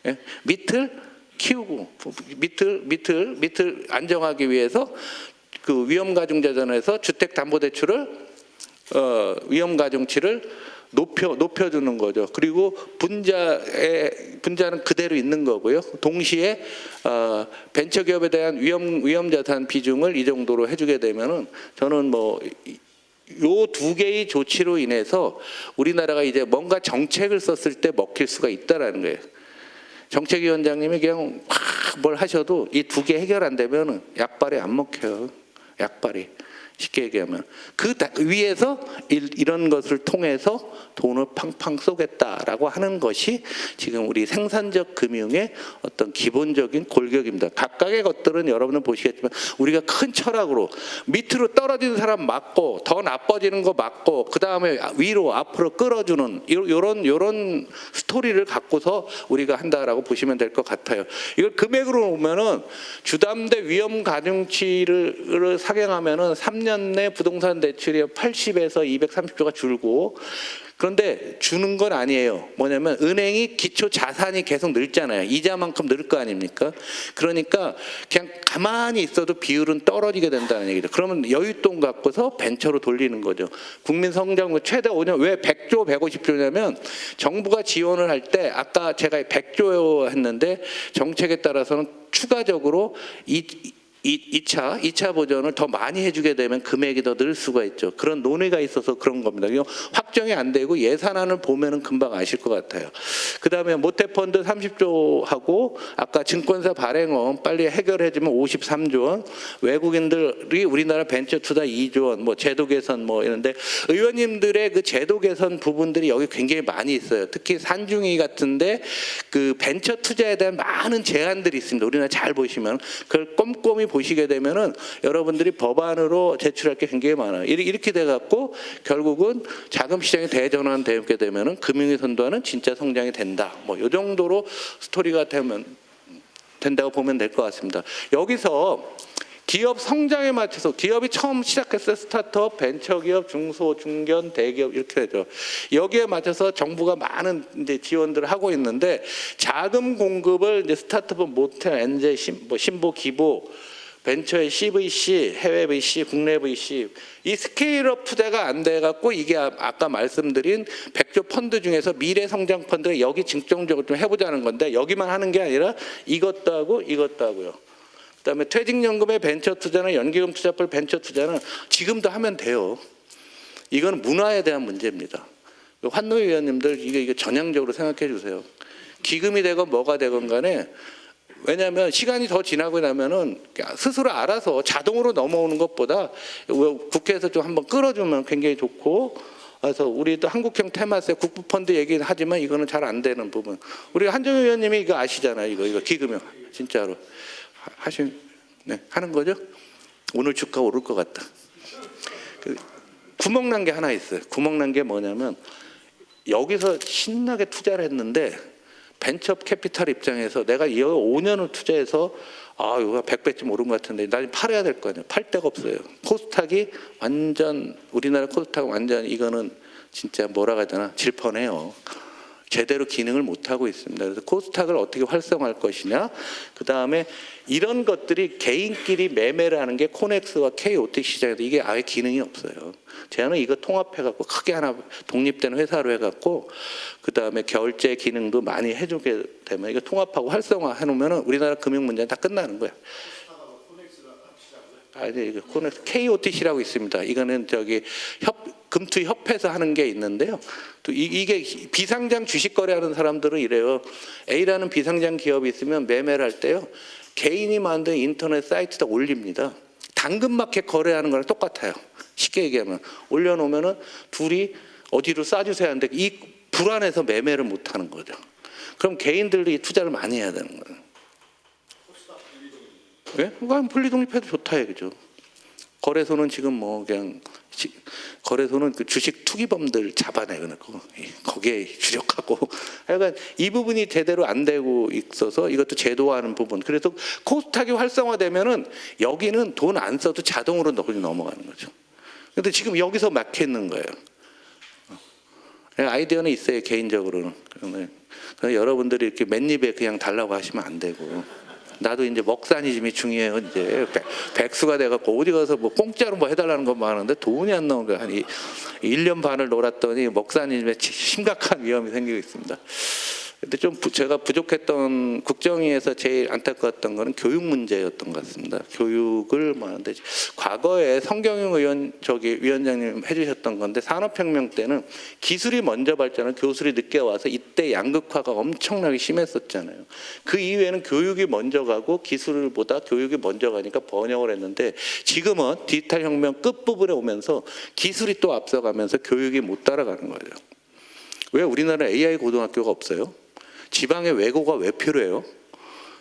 예? 밑을 키우고 밑을 안정하기 위해서 그 위험가중자산에서 주택담보대출을 위험가중치를 높여주는 거죠. 그리고 분자는 그대로 있는 거고요. 동시에 벤처기업에 대한 위험자산 비중을 이 정도로 해주게 되면은 저는 뭐 요 두 개의 조치로 인해서 우리나라가 이제 뭔가 정책을 썼을 때 먹힐 수가 있다라는 거예요. 정책위원장님이 그냥 뭘 하셔도 이 두 개 해결 안 되면 약발이 안 먹혀요. 약발이. 쉽게 얘기하면 그 위에서 이런 것을 통해서 돈을 팡팡 쏘겠다라고 하는 것이 지금 우리 생산적 금융의 어떤 기본적인 골격입니다. 각각의 것들은 여러분은 보시겠지만 우리가 큰 철학으로 밑으로 떨어지는 사람 막고 더 나빠지는 거 막고 그 다음에 위로 앞으로 끌어주는 이런 스토리를 갖고서 우리가 한다라고 보시면 될 것 같아요. 이걸 금액으로 보면은 주담대 위험 가중치를 상향하면은 3년 내 부동산 대출이 80에서 230조가 줄고, 그런데 주는 건 아니에요. 뭐냐면 은행이 기초 자산이 계속 늘잖아요. 이자만큼 늘 거 아닙니까? 그러니까 그냥 가만히 있어도 비율은 떨어지게 된다는 얘기죠. 그러면 여윳돈 갖고서 벤처로 돌리는 거죠. 국민성장률 최대 5년 왜 100조 150조냐면 정부가 지원을 할 때 아까 제가 100조 했는데 정책에 따라서는 추가적으로 2차 버전을 더 많이 해주게 되면 금액이 더 늘 수가 있죠. 그런 논의가 있어서 그런 겁니다. 이거 확정이 안 되고 예산안을 보면은 금방 아실 것 같아요. 그 다음에 모태펀드 30조 하고 아까 증권사 발행원 빨리 해결해주면 53조 원, 외국인들이 우리나라 벤처 투자 2조 원, 뭐 제도 개선 뭐 이런데 의원님들의 그 제도 개선 부분들이 여기 굉장히 많이 있어요. 특히 산중위 같은데 그 벤처 투자에 대한 많은 제한들이 있습니다. 우리나라 잘 보시면 그걸 꼼꼼히 보시게 되면은 여러분들이 법안으로 제출할 게 굉장히 많아요. 이렇게 돼갖고 결국은 자금 시장이 대전환되게 되면은 금융의 선도하는 진짜 성장이 된다. 뭐 이 정도로 스토리가 된다고 보면 될 것 같습니다. 여기서 기업 성장에 맞춰서 기업이 처음 시작했을 스타트업, 벤처기업, 중소, 중견, 대기업 이렇게 되죠. 여기에 맞춰서 정부가 많은 이제 지원들을 하고 있는데 자금 공급을 이제 스타트업, 모텔, 엔젤, 신보, 기보 벤처의 CVC, 해외 VC, 국내 VC 이 스케일업 투자가 안 돼갖고 이게 아까 말씀드린 100조 펀드 중에서 미래성장 펀드가 여기 중점적으로 좀 해보자는 건데 여기만 하는 게 아니라 이것도 하고 이것도 하고요. 그다음에 퇴직연금의 벤처 투자나 연기금 투자별 벤처 투자는 지금도 하면 돼요. 이건 문화에 대한 문제입니다. 환노위 위원님들 이게 전향적으로 생각해 주세요. 기금이 되건 뭐가 되건 간에 왜냐하면 시간이 더 지나고 나면은 스스로 알아서 자동으로 넘어오는 것보다 국회에서 좀 한번 끌어주면 굉장히 좋고, 그래서 우리도 한국형 테마세 국부펀드 얘기는 하지만 이거는 잘 안 되는 부분. 우리 한정희 의원님이 이거 아시잖아요. 이거 기금형 진짜로 하는 거죠. 오늘 주가 오를 것 같다. 구멍난 게 하나 있어요. 구멍난 게 뭐냐면 여기서 신나게 투자를 했는데. 벤처 캐피탈 입장에서 내가 이 5년을 투자해서 이거 100배쯤 오른 것 같은데 나 팔아야 될 거 아니에요. 팔 데가 없어요. 코스닥이 완전 우리나라 코스닥 완전 이거는 진짜 뭐라 해야 되나 질펀해요. 제대로 기능을 못 하고 있습니다. 그래서 코스닥을 어떻게 활성화할 것이냐. 그 다음에 이런 것들이 개인끼리 매매를 하는 게 코넥스와 KOT 시장에도 이게 아예 기능이 없어요. 저는 이거 통합해갖고 크게 하나 독립된 회사로 해갖고 그 다음에 결제 기능도 많이 해주게 되면 이거 통합하고 활성화해 놓으면 우리나라 금융 문제는 다 끝나는 거야. 아니 이거 코넥스 KOTC라고 있습니다. 이거는 저기 금투협회에서 하는 게 있는데요. 또 이게 비상장 주식 거래하는 사람들은 이래요. A라는 비상장 기업이 있으면 매매를 할 때요. 개인이 만든 인터넷 사이트에다 올립니다. 다 당근마켓 거래하는 거랑 똑같아요. 쉽게 얘기하면 올려놓으면은 둘이 어디로 쏴주세요 하는데 이 불안해서 매매를 못하는 거죠. 그럼 개인들이 투자를 많이 해야 되는 거예요. 예? 그러니까 분리독립해도 좋다 얘기죠. 거래소는 지금 뭐 그냥 거래소는 그 주식 투기범들 잡아내고 거기에 주력하고 하여간 이 부분이 제대로 안 되고 있어서 이것도 제도화하는 부분. 그래서 코스닥이 활성화되면은 여기는 돈 안 써도 자동으로 넘어가는 거죠. 근데 지금 여기서 막혀 있는 거예요. 아이디어는 있어요, 개인적으로는. 그러니까 여러분들이 이렇게 맨입에 그냥 달라고 하시면 안 되고. 나도 이제 먹사니즘이 중요해요. 이제 백수가 돼갖고 어디 가서 뭐 공짜로 뭐 해달라는 것만 하는데 돈이 안 나오는 거야. 한 1년 반을 놀았더니 먹사니즘에 심각한 위험이 생기고 있습니다. 근데 좀 제가 부족했던 국정위에서 제일 안타까웠던 거는 교육 문제였던 것 같습니다. 교육을 뭐 하는데 과거에 성경영 위원장님 해주셨던 건데 산업혁명 때는 기술이 먼저 발전하고 교술이 늦게 와서 이때 양극화가 엄청나게 심했었잖아요. 그 이후에는 교육이 먼저 가고 기술보다 교육이 먼저 가니까 번영을 했는데 지금은 디지털 혁명 끝부분에 오면서 기술이 또 앞서가면서 교육이 못 따라가는 거예요. 왜 우리나라 AI 고등학교가 없어요? 지방에 외고가 왜 필요해요?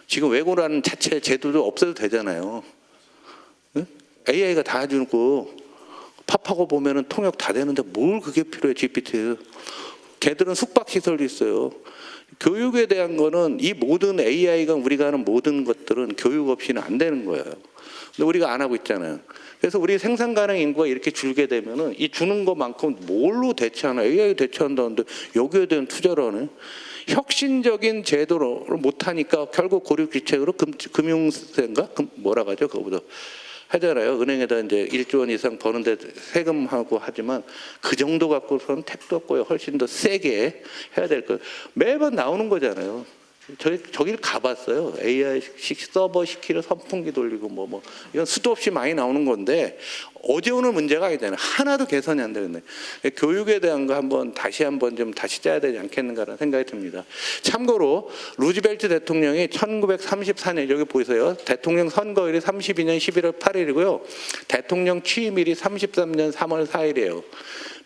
지금 외고라는 자체 제도도 없어도 되잖아요. 응? AI가 다 해주고 팝하고 보면은 통역 다 되는데 뭘 그게 필요해? GPT. 걔들은 숙박시설도 있어요. 교육에 대한 거는 이 모든 AI가 우리가 하는 모든 것들은 교육 없이는 안 되는 거예요. 근데 우리가 안 하고 있잖아요. 그래서 우리 생산 가능 인구가 이렇게 줄게 되면은 이 주는 것만큼 뭘로 대체하나? AI 대체한다는데 여기에 대한 투자를 하네. 혁신적인 제도를 못하니까 결국 고립규칙으로 금융세인가? 뭐라 하죠? 그거보다 하잖아요. 은행에다 이제 1조 원 이상 버는데 세금하고 하지만 그 정도 갖고서는 택도 없고요. 훨씬 더 세게 해야 될 거예요. 매번 나오는 거잖아요. 저기를 가봤어요. AI 서버 시키려 선풍기 돌리고 뭐 이건 수도 없이 많이 나오는 건데 어제 오늘 문제가 아니잖아요. 하나도 개선이 안 되는데 교육에 대한 거 다시 한번 좀 다시 짜야 되지 않겠는가라는 생각이 듭니다. 참고로 루즈벨트 대통령이 1934년 여기 보이세요. 대통령 선거일이 32년 11월 8일이고요. 대통령 취임일이 33년 3월 4일이에요.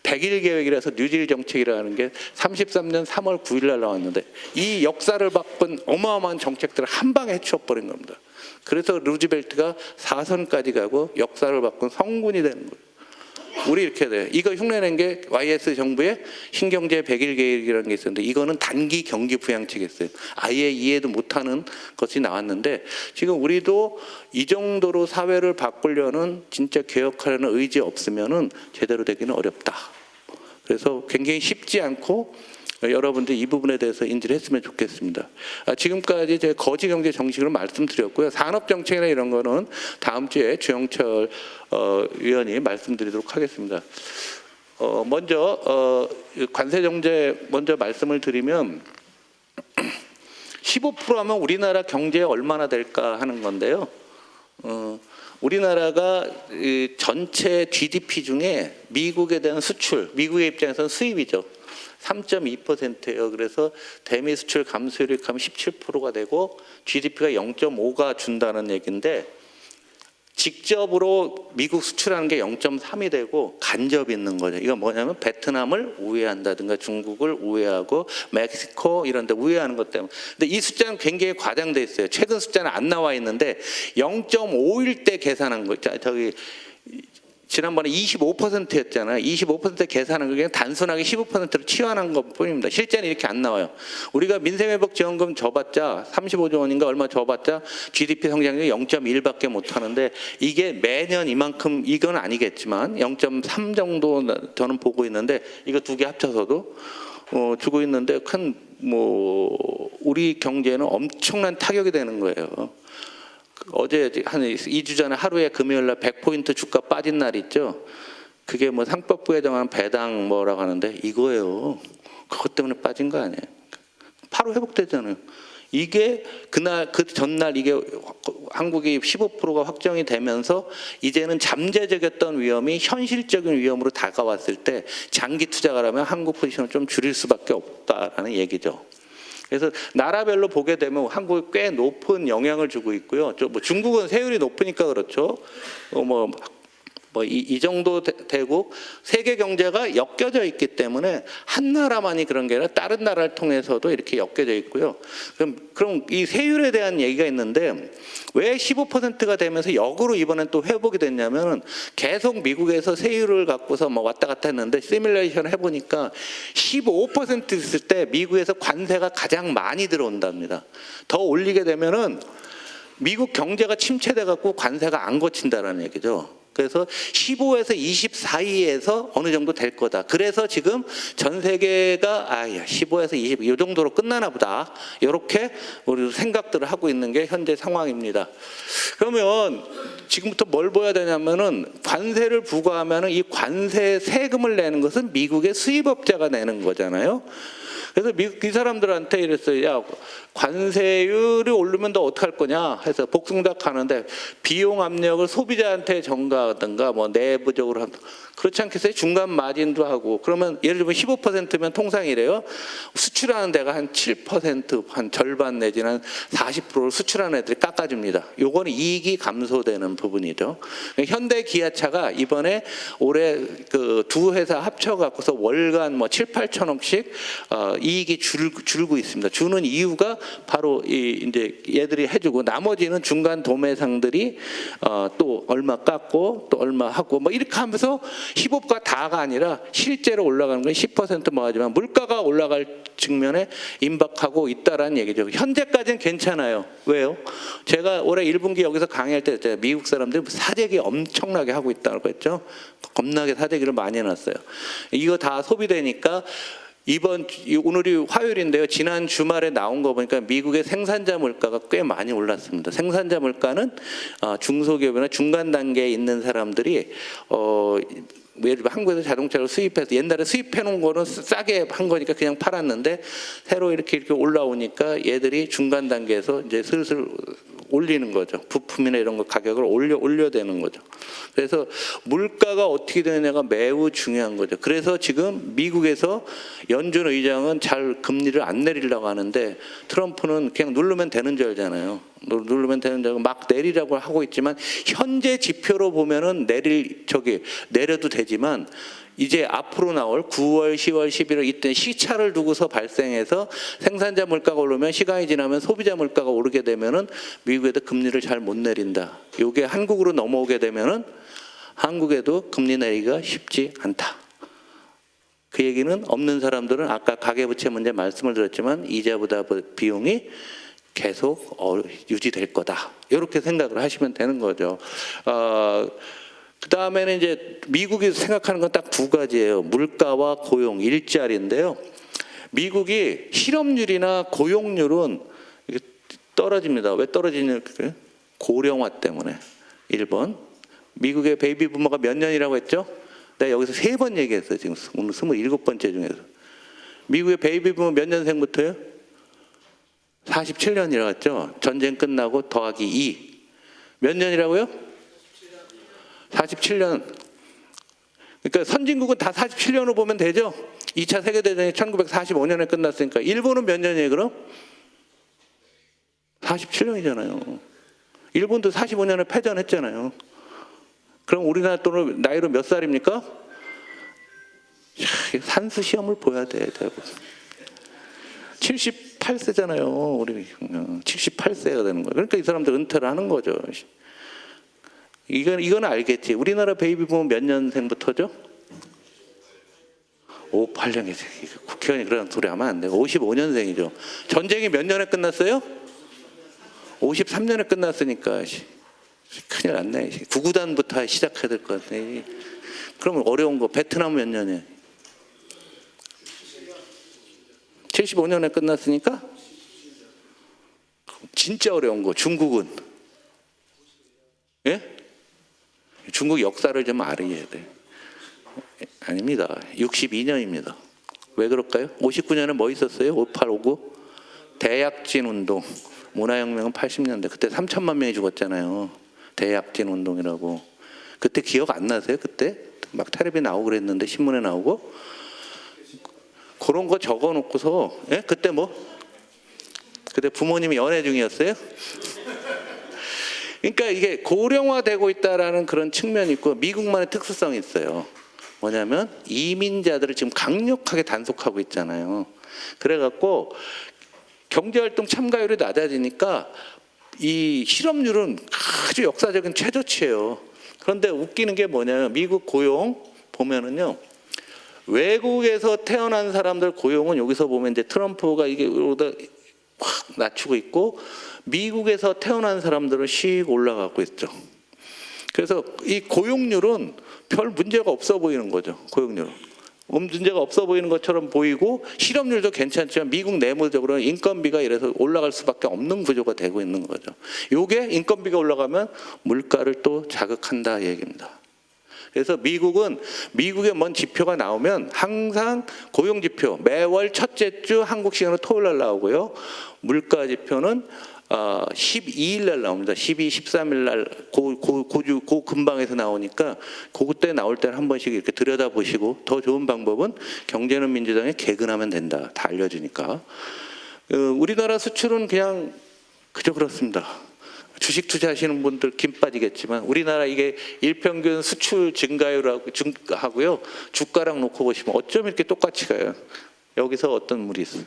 100일 계획이라서 뉴딜 정책이라는 게 33년 3월 9일 날 나왔는데 이 역사를 바꾼 어마어마한 정책들을 한 방에 해치워버린 겁니다. 그래서 루즈벨트가 4선까지 가고 역사를 바꾼 성군이 되는 거예요. 우리 이렇게 돼요. 이거 흉내낸 게 YS 정부의 신경제 100일 계획이라는 게 있었는데 이거는 단기 경기 부양책이었어요. 아예 이해도 못하는 것이 나왔는데 지금 우리도 이 정도로 사회를 바꾸려는 진짜 개혁하려는 의지 없으면은 제대로 되기는 어렵다. 그래서 굉장히 쉽지 않고 여러분들 이 부분에 대해서 인지를 했으면 좋겠습니다. 지금까지 제가 거지경제 정식으로 말씀드렸고요. 산업정책이나 이런 거는 다음 주에 주영철 위원이 말씀드리도록 하겠습니다. 먼저 관세정제 먼저 말씀을 드리면 15% 하면 우리나라 경제에 얼마나 될까 하는 건데요. 우리나라가 전체 GDP 중에 미국에 대한 수출, 미국의 입장에서는 수입이죠. 3.2%예요. 그래서 대미 수출 감소율이 하면 17%가 되고 GDP가 0.5가 준다는 얘기인데 직접으로 미국 수출하는 게 0.3이 되고 간접이 있는 거죠. 이건 뭐냐면 베트남을 우회한다든가 중국을 우회하고 멕시코 이런 데 우회하는 것 때문에. 근데 이 숫자는 굉장히 과장돼 있어요. 최근 숫자는 안 나와 있는데 0.5일 때 계산한 거. 저기 지난번에 25%였잖아요. 25% 계산한 게 그냥 단순하게 15%로 치환한 것 뿐입니다. 실제는 이렇게 안 나와요. 우리가 민생회복지원금 줘봤자 35조 원인가 얼마 줘봤자 GDP 성장률이 0.1밖에 못하는데 이게 매년 이만큼 이건 아니겠지만 0.3 정도 저는 보고 있는데 이거 두 개 합쳐서도 주고 있는데 우리 경제는 엄청난 타격이 되는 거예요. 어제 한 2주 전에 하루에 금요일날 100포인트 주가 빠진 날 있죠. 그게 뭐 상법부에 정한 배당 뭐라고 하는데 이거예요. 그것 때문에 빠진 거 아니에요. 바로 회복되잖아요. 이게 그날 그 전날 이게 한국이 15%가 확정이 되면서 이제는 잠재적이었던 위험이 현실적인 위험으로 다가왔을 때 장기 투자가라면 한국 포지션을 좀 줄일 수밖에 없다라는 얘기죠. 그래서 나라별로 보게 되면 한국이 꽤 높은 영향을 주고 있고요. 뭐 중국은 세율이 높으니까 그렇죠. 이 정도 되고 세계 경제가 엮여져 있기 때문에 한 나라만이 그런 게 아니라 다른 나라를 통해서도 이렇게 엮여져 있고요. 그럼 이 세율에 대한 얘기가 있는데 왜 15%가 되면서 역으로 이번엔 또 회복이 됐냐면은 계속 미국에서 세율을 갖고서 뭐 왔다 갔다 했는데 시뮬레이션을 해보니까 15% 있을 때 미국에서 관세가 가장 많이 들어온답니다. 더 올리게 되면은 미국 경제가 침체돼 갖고 관세가 안 거친다라는 얘기죠. 그래서 15에서 20 사이에서 어느 정도 될 거다. 그래서 지금 전 세계가 15에서 20 이 정도로 끝나나 보다. 이렇게 우리 생각들을 하고 있는 게 현재 상황입니다. 그러면 지금부터 뭘 보여야 되냐면은 관세를 부과하면은 이 관세 세금을 내는 것은 미국의 수입업자가 내는 거잖아요. 그래서 미국 이 사람들한테 이랬어요. 야, 관세율이 오르면 너 어떡할 거냐 해서 복숭닥 하는데 비용 압력을 소비자한테 전가하든가 뭐 내부적으로 그렇지 않겠어요? 중간 마진도 하고 그러면 예를 들면 15%면 통상이래요. 수출하는 데가 한 7%, 한 절반 내지는 40%를 수출하는 애들이 깎아줍니다. 요거는 이익이 감소되는 부분이죠. 현대 기아차가 이번에 올해 그 두 회사 합쳐갖고서 월간 뭐 7, 8천억씩 이익이 줄고 있습니다. 주는 이유가 바로 이제 얘들이 해주고 나머지는 중간 도매상들이 또 얼마 깎고 또 얼마 하고 뭐 이렇게 하면서 15가 다가 아니라 실제로 올라가는 건 10% 뭐하지만 물가가 올라갈 측면에 임박하고 있다라는 얘기죠. 현재까지는 괜찮아요. 왜요? 제가 올해 1분기 여기서 강의할 때 했잖아요. 미국 사람들이 사재기 엄청나게 하고 있다고 했죠. 겁나게 사재기를 많이 해놨어요. 이거 다 소비되니까 오늘이 화요일인데요. 지난 주말에 나온 거 보니까 미국의 생산자 물가가 꽤 많이 올랐습니다. 생산자 물가는 중소기업이나 중간 단계에 있는 사람들이 예를 들면 한국에서 자동차를 수입해서 옛날에 수입해 놓은 거는 싸게 한 거니까 그냥 팔았는데 새로 이렇게 올라오니까 얘들이 중간 단계에서 이제 슬슬 올리는 거죠. 부품이나 이런 거 가격을 올려대는 거죠. 그래서 물가가 어떻게 되느냐가 매우 중요한 거죠. 그래서 지금 미국에서 연준 의장은 잘 금리를 안 내리려고 하는데 트럼프는 그냥 누르면 되는 줄 알잖아요. 누르면 되는 줄 알고 막 내리라고 하고 있지만 현재 지표로 보면은 내려도 되지만 이제 앞으로 나올 9월, 10월, 11월 이때 시차를 두고서 발생해서 생산자 물가가 오르면 시간이 지나면 소비자 물가가 오르게 되면은 미국에도 금리를 잘 못 내린다. 이게 한국으로 넘어오게 되면은 한국에도 금리 내리기가 쉽지 않다. 그 얘기는 없는 사람들은 아까 가계부채 문제 말씀을 드렸지만 이자보다 비용이 계속 유지될 거다. 이렇게 생각을 하시면 되는 거죠. 그 다음에는 이제 미국이 생각하는 건 딱 두 가지예요. 물가와 고용, 일자리인데요. 미국이 실업률이나 고용률은 떨어집니다. 왜 떨어지냐? 고령화 때문에. 1번. 미국의 베이비 부머가 몇 년이라고 했죠? 내가 여기서 3번 얘기했어요. 지금 오늘 27번째 중에서. 미국의 베이비 부머 몇 년생부터요? 47년이라고 했죠? 전쟁 끝나고 더하기 2. 몇 년이라고요? 47년. 그러니까 선진국은 다 47년으로 보면 되죠? 2차 세계대전이 1945년에 끝났으니까 일본은 몇 년이에요 그럼? 47년이잖아요. 일본도 45년에 패전했잖아요. 그럼 우리나라 또는 나이로 몇 살입니까? 산수 시험을 보야 돼. 78세잖아요. 우리 78세가 되는 거예요. 그러니까 이 사람들 은퇴를 하는 거죠. 이건 알겠지. 우리나라 베이비 부모 몇 년생부터죠? 58년이지. 국회의원이 그런 소리 하면 안 돼. 55년생이죠. 전쟁이 몇 년에 끝났어요? 53년에 끝났으니까 큰일 났네. 구구단부터 시작해야 될 것 같아. 그러면 어려운 거 베트남 몇 년에? 75년에 끝났으니까 진짜 어려운 거. 중국은? 예? 중국 역사를 좀 알아야 돼. 아닙니다. 62년입니다. 왜 그럴까요? 59년에 뭐 있었어요? 58, 59? 대약진 운동. 문화혁명은 80년대. 그때 3천만 명이 죽었잖아요. 대약진 운동이라고. 그때 기억 안 나세요? 그때? 막 텔레비 나오고 그랬는데 신문에 나오고. 그런 거 적어놓고서 예? 그때 뭐? 근데 부모님이 연애 중이었어요? 그러니까 이게 고령화되고 있다라는 그런 측면이 있고 미국만의 특수성이 있어요. 뭐냐면 이민자들을 지금 강력하게 단속하고 있잖아요. 그래갖고 경제활동 참가율이 낮아지니까 이 실업률은 아주 역사적인 최저치예요. 그런데 웃기는 게 뭐냐면 미국 고용 보면은요. 외국에서 태어난 사람들 고용은 여기서 보면 이제 트럼프가 이게 확 낮추고 있고 미국에서 태어난 사람들은 씩 올라가고 있죠. 그래서 이 고용률은 별 문제가 없어 보이는 거죠. 고용률은. 문제가 없어 보이는 것처럼 보이고 실업률도 괜찮지만 미국 내부적으로는 인건비가 이래서 올라갈 수밖에 없는 구조가 되고 있는 거죠. 이게 인건비가 올라가면 물가를 또 자극한다 얘기입니다. 그래서 미국의 뭔 지표가 나오면 항상 고용 지표 매월 첫째 주 한국 시간으로 토요일 날 나오고요. 물가 지표는 12일 날 나옵니다. 12, 13일 날 그 근방에서 나오니까 그때 나올 때는 한 번씩 이렇게 들여다보시고 더 좋은 방법은 경제는 민주당에 개근하면 된다. 다 알려주니까. 우리나라 수출은 그냥 그저 그렇습니다. 주식 투자하시는 분들 김 빠지겠지만 우리나라 이게 일평균 수출 증가율하고요. 주가랑 놓고 보시면 어쩜 이렇게 똑같이 가요. 여기서 어떤 물이 있어요.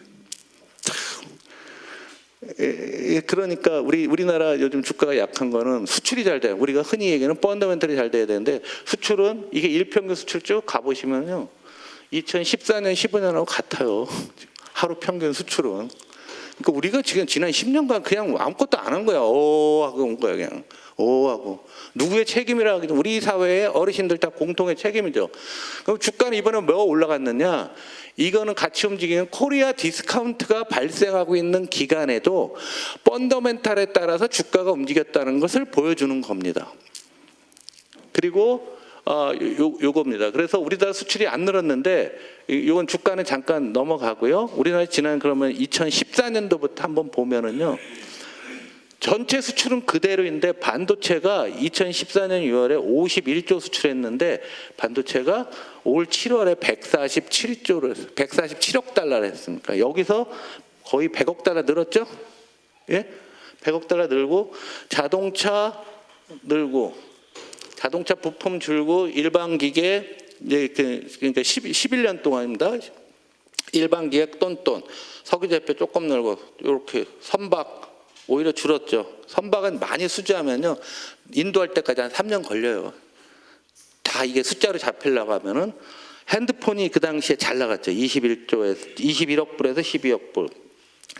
그러니까 우리나라 요즘 주가가 약한 거는 수출이 잘 돼요. 우리가 흔히 얘기하는 펀더멘털이 잘 돼야 되는데 수출은 이게 일평균 수출 쭉 가보시면요. 2014년, 15년하고 같아요. 하루 평균 수출은. 그러니까 우리가 지금 지난 10년간 그냥 아무것도 안 한 거야. 하고 온 거야 그냥. 하고. 누구의 책임이라 하기도 우리 사회의 어르신들 다 공통의 책임이죠. 그럼 주가는 이번에 뭐 올라갔느냐? 이거는 같이 움직이는 코리아 디스카운트가 발생하고 있는 기간에도 펀더멘탈에 따라서 주가가 움직였다는 것을 보여주는 겁니다. 그리고 요겁니다. 그래서 우리나라 수출이 안 늘었는데 이건 주가는 잠깐 넘어가고요. 우리나라 지난 그러면 2014년도부터 한번 보면은요. 전체 수출은 그대로인데 반도체가 2014년 6월에 51조 수출했는데 반도체가 올 7월에 147억 달러를 했습니까? 여기서 거의 100억 달러 늘었죠? 예? 100억 달러 늘고 자동차 늘고 자동차 부품 줄고 일반 기계 이제 그러니까 11년 동안입니다. 일반 기계 똔똔 석유 제표 조금 늘고 이렇게 선박 오히려 줄었죠. 선박은 많이 수주하면요. 인도할 때까지 한 3년 걸려요. 다 이게 숫자로 잡히려고 하면은 핸드폰이 그 당시에 잘 나갔죠. 21억 불에서 12억 불.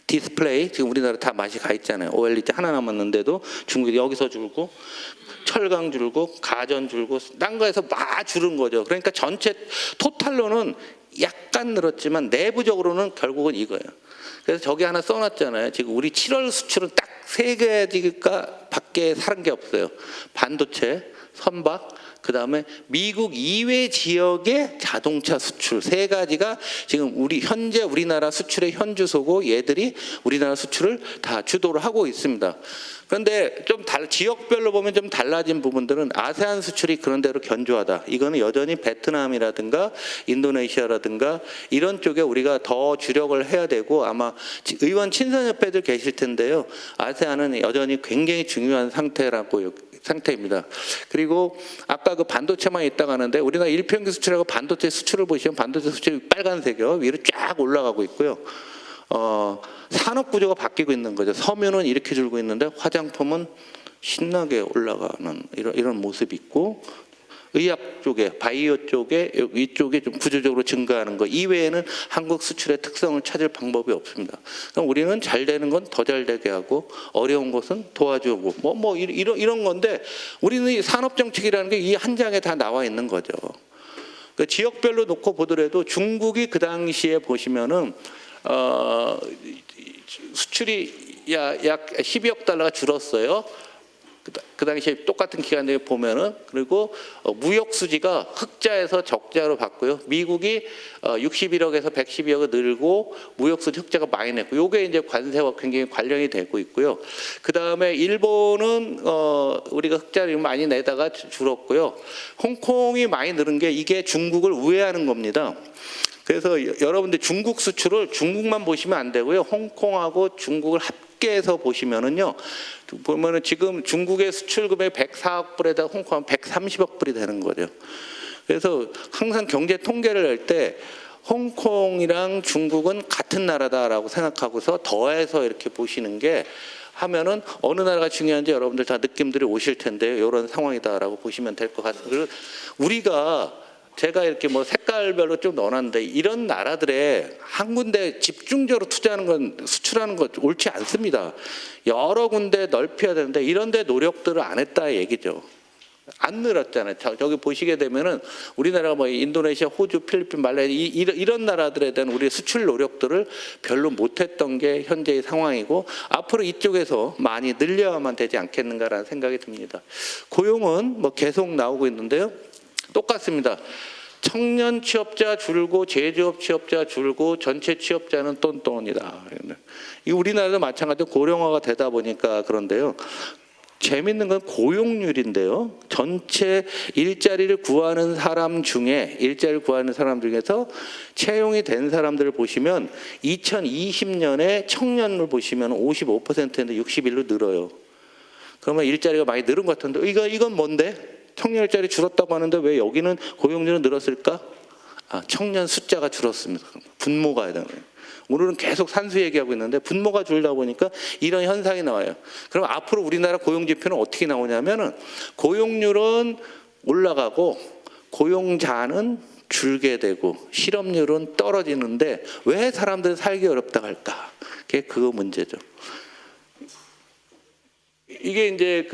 디스플레이 지금 우리나라 다 맛이 가 있잖아요. OLED 하나 남았는데도 중국이 여기서 줄고 철강 줄고 가전 줄고 딴 거에서 막 줄은 거죠. 그러니까 전체 토탈로는 약간 늘었지만 내부적으로는 결국은 이거예요. 그래서 저기 하나 써놨잖아요. 지금 우리 7월 수출은 딱 3가지가 밖에 사는 게 없어요. 반도체, 선박, 그 다음에 미국 이외 지역의 자동차 수출 3가지가 지금 현재 우리나라 수출의 현주소고 얘들이 우리나라 수출을 다 주도를 하고 있습니다. 그런데 좀 지역별로 보면 좀 달라진 부분들은 아세안 수출이 그런 대로 견조하다. 이거는 여전히 베트남이라든가 인도네시아라든가 이런 쪽에 우리가 더 주력을 해야 되고 아마 의원 친선협회들 계실 텐데요. 아세안은 여전히 굉장히 중요한 상태입니다. 그리고 아까 그 반도체만 있다가 하는데 우리나라 일평균 수출하고 반도체 수출을 보시면 반도체 수출이 빨간색이요. 위로 쫙 올라가고 있고요. 산업 구조가 바뀌고 있는 거죠. 섬유는 이렇게 줄고 있는데 화장품은 신나게 올라가는 이런 모습이 있고 의학 쪽에 바이오 쪽에 이쪽에 좀 구조적으로 증가하는 거 이외에는 한국 수출의 특성을 찾을 방법이 없습니다. 그럼 우리는 잘 되는 건 더 잘 되게 하고 어려운 것은 도와주고 뭐 이런 건데 우리는 이 산업 정책이라는 게 이 한 장에 다 나와 있는 거죠. 그 지역별로 놓고 보더라도 중국이 그 당시에 보시면은 수출이 약 12억 달러가 줄었어요. 그 당시에 똑같은 기간에 보면은 그리고 무역 수지가 흑자에서 적자로 바뀌고요. 미국이 61억에서 112억을 늘고 무역 수지 흑자가 많이 냈고 요게 이제 관세와 굉장히 관련이 되고 있고요. 그다음에 일본은 우리가 흑자를 많이 내다가 줄었고요. 홍콩이 많이 늘은 게 이게 중국을 우회하는 겁니다. 그래서 여러분들 중국 수출을 중국만 보시면 안 되고요. 홍콩하고 중국을 합계해서 보시면은요. 보면은 지금 중국의 수출 금액 104억 불에다 홍콩은 130억 불이 되는 거죠. 그래서 항상 경제 통계를 낼 때 홍콩이랑 중국은 같은 나라다라고 생각하고서 더해서 이렇게 보시는 게 하면은 어느 나라가 중요한지 여러분들 다 느낌들이 오실 텐데 이런 상황이다라고 보시면 될 것 같습니다. 그리고 우리가 제가 이렇게 뭐 색깔별로 좀 넣어놨는데 이런 나라들에 한 군데 집중적으로 투자하는 건 수출하는 건 옳지 않습니다. 여러 군데 넓혀야 되는데 이런 데 노력들을 안 했다 얘기죠. 안 늘었잖아요. 저기 보시게 되면은 우리나라가 뭐 인도네시아, 호주, 필리핀, 말레이시아 이런 나라들에 대한 우리의 수출 노력들을 별로 못했던 게 현재의 상황이고 앞으로 이쪽에서 많이 늘려야만 되지 않겠는가라는 생각이 듭니다. 고용은 뭐 계속 나오고 있는데요. 똑같습니다. 청년 취업자 줄고 제조업 취업자 줄고 전체 취업자는 똔똔이다. 이 우리나라도 마찬가지로 고령화가 되다 보니까 그런데요. 재밌는 건 고용률인데요. 전체 일자리를 구하는 사람 중에서 채용이 된 사람들을 보시면 2020년에 청년을 보시면 55%인데 61로 늘어요. 그러면 일자리가 많이 늘은 것 같은데 이건 뭔데? 청년 일자리 줄었다고 하는데 왜 여기는 고용률은 늘었을까? 청년 숫자가 줄었습니다. 분모가 해당해요. 오늘은 계속 산수 얘기하고 있는데 분모가 줄다 보니까 이런 현상이 나와요. 그럼 앞으로 우리나라 고용지표는 어떻게 나오냐면은 고용률은 올라가고 고용자는 줄게 되고 실업률은 떨어지는데 왜 사람들은 살기 어렵다 할까? 그거 문제죠. 이게 이제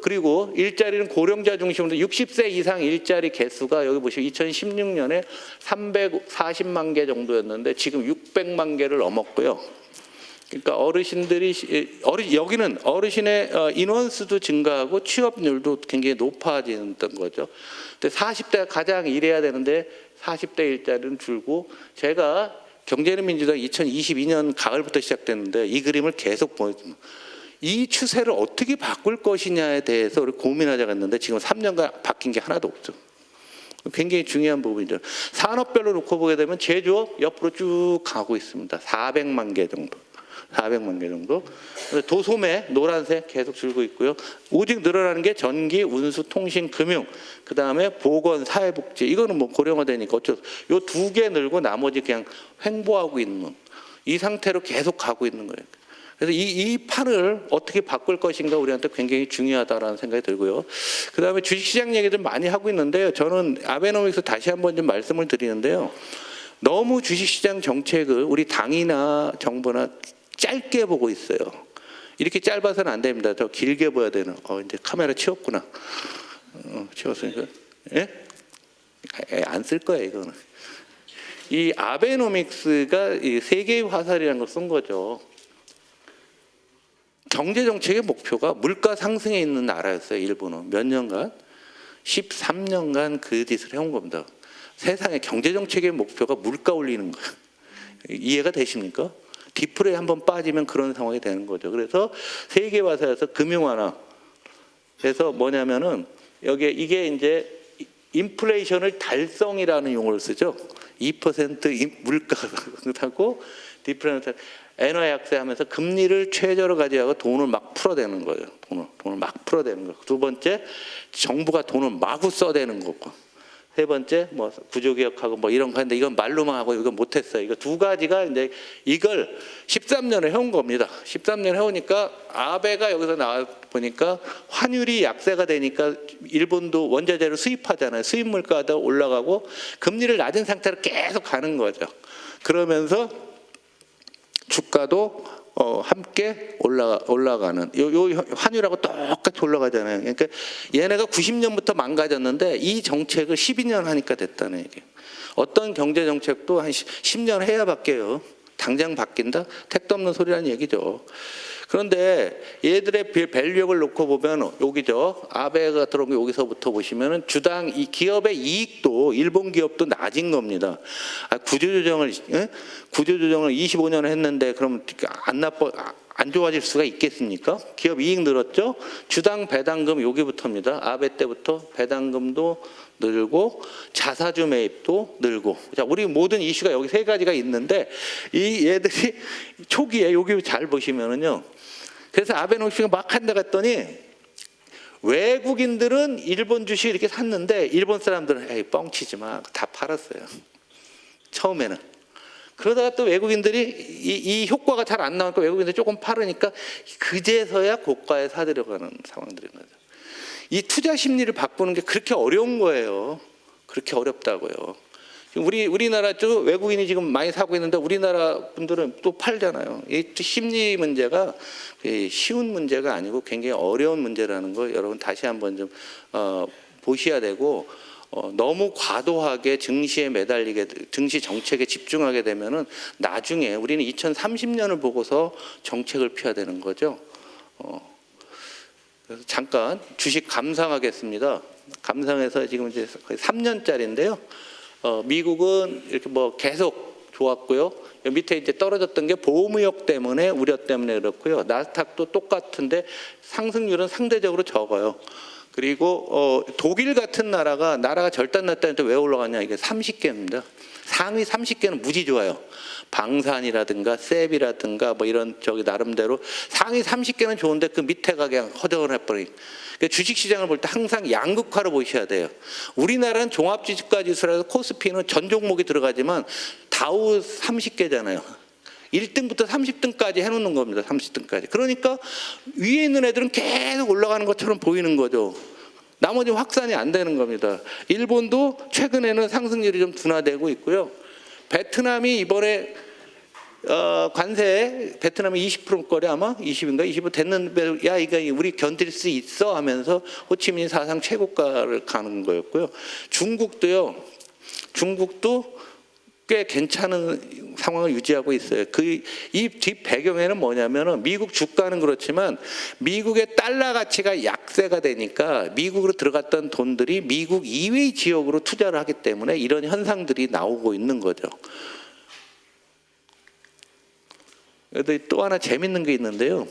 그리고 일자리는 고령자 중심으로 60세 이상 일자리 개수가 여기 보시면 2016년에 340만 개 정도였는데 지금 600만 개를 넘었고요. 그러니까 여기는 어르신의 인원수도 증가하고 취업률도 굉장히 높아지는 거죠. 근데 40대가 가장 일해야 되는데 40대 일자리는 줄고 제가 경제는 민주당 2022년 가을부터 시작됐는데 이 그림을 계속 보여줍니다. 이 추세를 어떻게 바꿀 것이냐에 대해서 우리 고민하자고 했는데 지금 3년간 바뀐 게 하나도 없죠. 굉장히 중요한 부분이죠. 산업별로 놓고 보게 되면 제조업 옆으로 쭉 가고 있습니다. 400만 개 정도. 400만 개 정도. 도소매 노란색 계속 줄고 있고요. 오직 늘어나는 게 전기, 운수, 통신, 금융, 그 다음에 보건, 사회복지. 이거는 뭐 고령화되니까 어쩔 수 없어요. 요 두 개 늘고 나머지 그냥 횡보하고 있는 이 상태로 계속 가고 있는 거예요. 그래서 이 판을 어떻게 바꿀 것인가 우리한테 굉장히 중요하다라는 생각이 들고요. 그 다음에 주식시장 얘기들 많이 하고 있는데요. 저는 아베노믹스 다시 한번 좀 말씀을 드리는데요. 너무 주식시장 정책을 우리 당이나 정부나 짧게 보고 있어요. 이렇게 짧아서는 안 됩니다. 더 길게 보야 되는. 이제 카메라 치웠구나. 치웠으니까. 예? 안 쓸 거야 이거는. 이 아베노믹스가 이 세계의 화살이라는 걸 쓴 거죠. 경제정책의 목표가 물가 상승에 있는 나라였어요. 일본은 몇 년간? 13년간 그 짓을 해온 겁니다. 세상의 경제정책의 목표가 물가 올리는 거예요. 이해가 되십니까? 디플에 한번 빠지면 그런 상황이 되는 거죠. 그래서 세계화사에서 금융완화. 그래서 뭐냐면은 이게 이제 인플레이션을 달성이라는 용어를 쓰죠. 2% 물가하고 디플레이션 엔화 약세하면서 금리를 최저로 가져가고 돈을 막 풀어대는 거예요. 돈을 막 풀어대는 거. 두 번째, 정부가 돈을 마구 써대는 거고. 세 번째, 뭐 구조개혁하고 뭐 이런 거 하는데 이건 말로만 하고 이건 못했어요. 이거 두 가지가 이제 이걸 13년을 해온 겁니다. 13년 해오니까 아베가 여기서 나와 보니까 환율이 약세가 되니까 일본도 원자재를 수입하잖아요. 수입 물가가 올라가고 금리를 낮은 상태로 계속 가는 거죠. 그러면서 주가도 함께 올라가는 요 환율하고 똑같이 올라가잖아요. 그러니까 얘네가 90년부터 망가졌는데 이 정책을 12년 하니까 됐다는 얘기예요. 어떤 경제 정책도 한 10년 해야 바뀌어요. 당장 바뀐다? 택도 없는 소리라는 얘기죠. 그런데 얘들의 밸류업을 놓고 보면 여기죠. 아베가 들어온 게 여기서부터 보시면은 주당 이 기업의 이익도 일본 기업도 낮은 겁니다. 구조조정을 25년을 했는데 그럼 안 좋아질 수가 있겠습니까? 기업 이익 늘었죠? 주당 배당금 여기부터입니다. 아베 때부터 배당금도 늘고 자사주 매입도 늘고. 자, 우리 모든 이슈가 여기 세 가지가 있는데 이 얘들이 초기에 여기 잘 보시면은요. 그래서 아베노믹스가 막 한다 갔더니 외국인들은 일본 주식 이렇게 샀는데 일본 사람들은 에이 뻥치지 마. 다 팔았어요. 처음에는. 그러다가 또 외국인들이 이 효과가 잘 안 나오니까 외국인들이 조금 팔으니까 그제서야 고가에 사들여가는 상황들인 거죠. 이 투자 심리를 바꾸는 게 그렇게 어려운 거예요. 그렇게 어렵다고요. 우리나라 쪽 외국인이 지금 많이 사고 있는데 우리나라 분들은 또 팔잖아요. 이 심리 문제가 쉬운 문제가 아니고 굉장히 어려운 문제라는 거 여러분 다시 한번 좀 보셔야 되고 너무 과도하게 증시에 매달리게 증시 정책에 집중하게 되면은 나중에 우리는 2030년을 보고서 정책을 펴야 되는 거죠. 그래서 잠깐 주식 감상하겠습니다. 감상해서 지금 이제 거의 3년짜리인데요. 미국은 이렇게 뭐 계속 좋았고요. 밑에 이제 떨어졌던 게 보호무역 때문에 우려 때문에 그렇고요. 나스닥도 똑같은데 상승률은 상대적으로 적어요. 그리고 독일 같은 나라가 절단났다는데 왜 올라가냐? 이게 30개입니다. 상위 30개는 무지 좋아요. 방산이라든가 셉이라든가 뭐 이런 저기 나름대로 상위 30개는 좋은데 그 밑에가 그냥 허정을 해버린. 그러니까 주식시장을 볼 때 항상 양극화로 보셔야 돼요. 우리나라는 종합지수가지수라서 코스피는 전 종목이 들어가지만 다우 30개잖아요. 1등부터 30등까지 해놓는 겁니다. 30등까지. 그러니까 위에 있는 애들은 계속 올라가는 것처럼 보이는 거죠. 나머지 확산이 안 되는 겁니다. 일본도 최근에는 상승률이 좀 둔화되고 있고요. 베트남이 이번에 관세 베트남이 20%거리 아마 20인가 25 됐는데 야 이거 우리 견딜 수 있어 하면서 호치민이 사상 최고가를 가는 거였고요. 중국도 꽤 괜찮은 상황을 유지하고 있어요. 이 뒷 배경에는 뭐냐면은 미국 주가는 그렇지만 미국의 달러 가치가 약세가 되니까 미국으로 들어갔던 돈들이 미국 이외의 지역으로 투자를 하기 때문에 이런 현상들이 나오고 있는 거죠. 그래도 또 하나 재밌는 게 있는데요.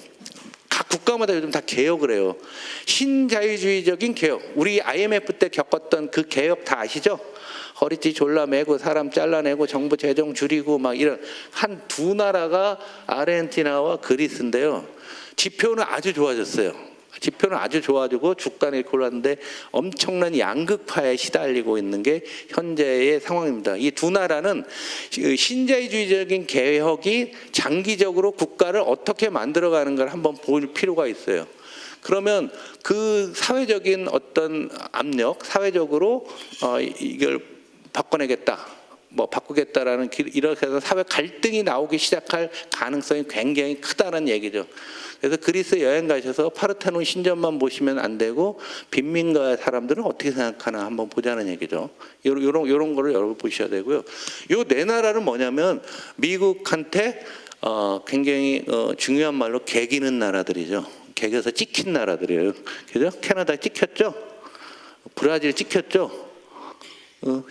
각 국가마다 요즘 다 개혁을 해요. 신자유주의적인 개혁. 우리 IMF 때 겪었던 그 개혁 다 아시죠? 허리띠 졸라매고 사람 잘라내고 정부 재정 줄이고 막 이런 한 두 나라가 아르헨티나와 그리스인데요. 지표는 아주 좋아졌어요. 지표는 아주 좋아지고 주가는 이렇게 올랐는데 엄청난 양극화에 시달리고 있는 게 현재의 상황입니다. 이 두 나라는 신자유주의적인 개혁이 장기적으로 국가를 어떻게 만들어가는가를 한번 볼 필요가 있어요. 그러면 그 사회적인 어떤 압력, 사회적으로 이걸 바꿔내겠다, 뭐 바꾸겠다라는 이렇게 해서 사회 갈등이 나오기 시작할 가능성이 굉장히 크다는 얘기죠. 그래서 그리스 여행 가셔서 파르테논 신전만 보시면 안 되고 빈민가 사람들은 어떻게 생각하나 한번 보자는 얘기죠. 요런 거를 여러분 보셔야 되고요. 요 네 나라는 뭐냐면 미국한테 굉장히 중요한 말로 개기는 나라들이죠. 개겨서 찍힌 나라들이에요. 그죠? 캐나다 찍혔죠? 브라질 찍혔죠?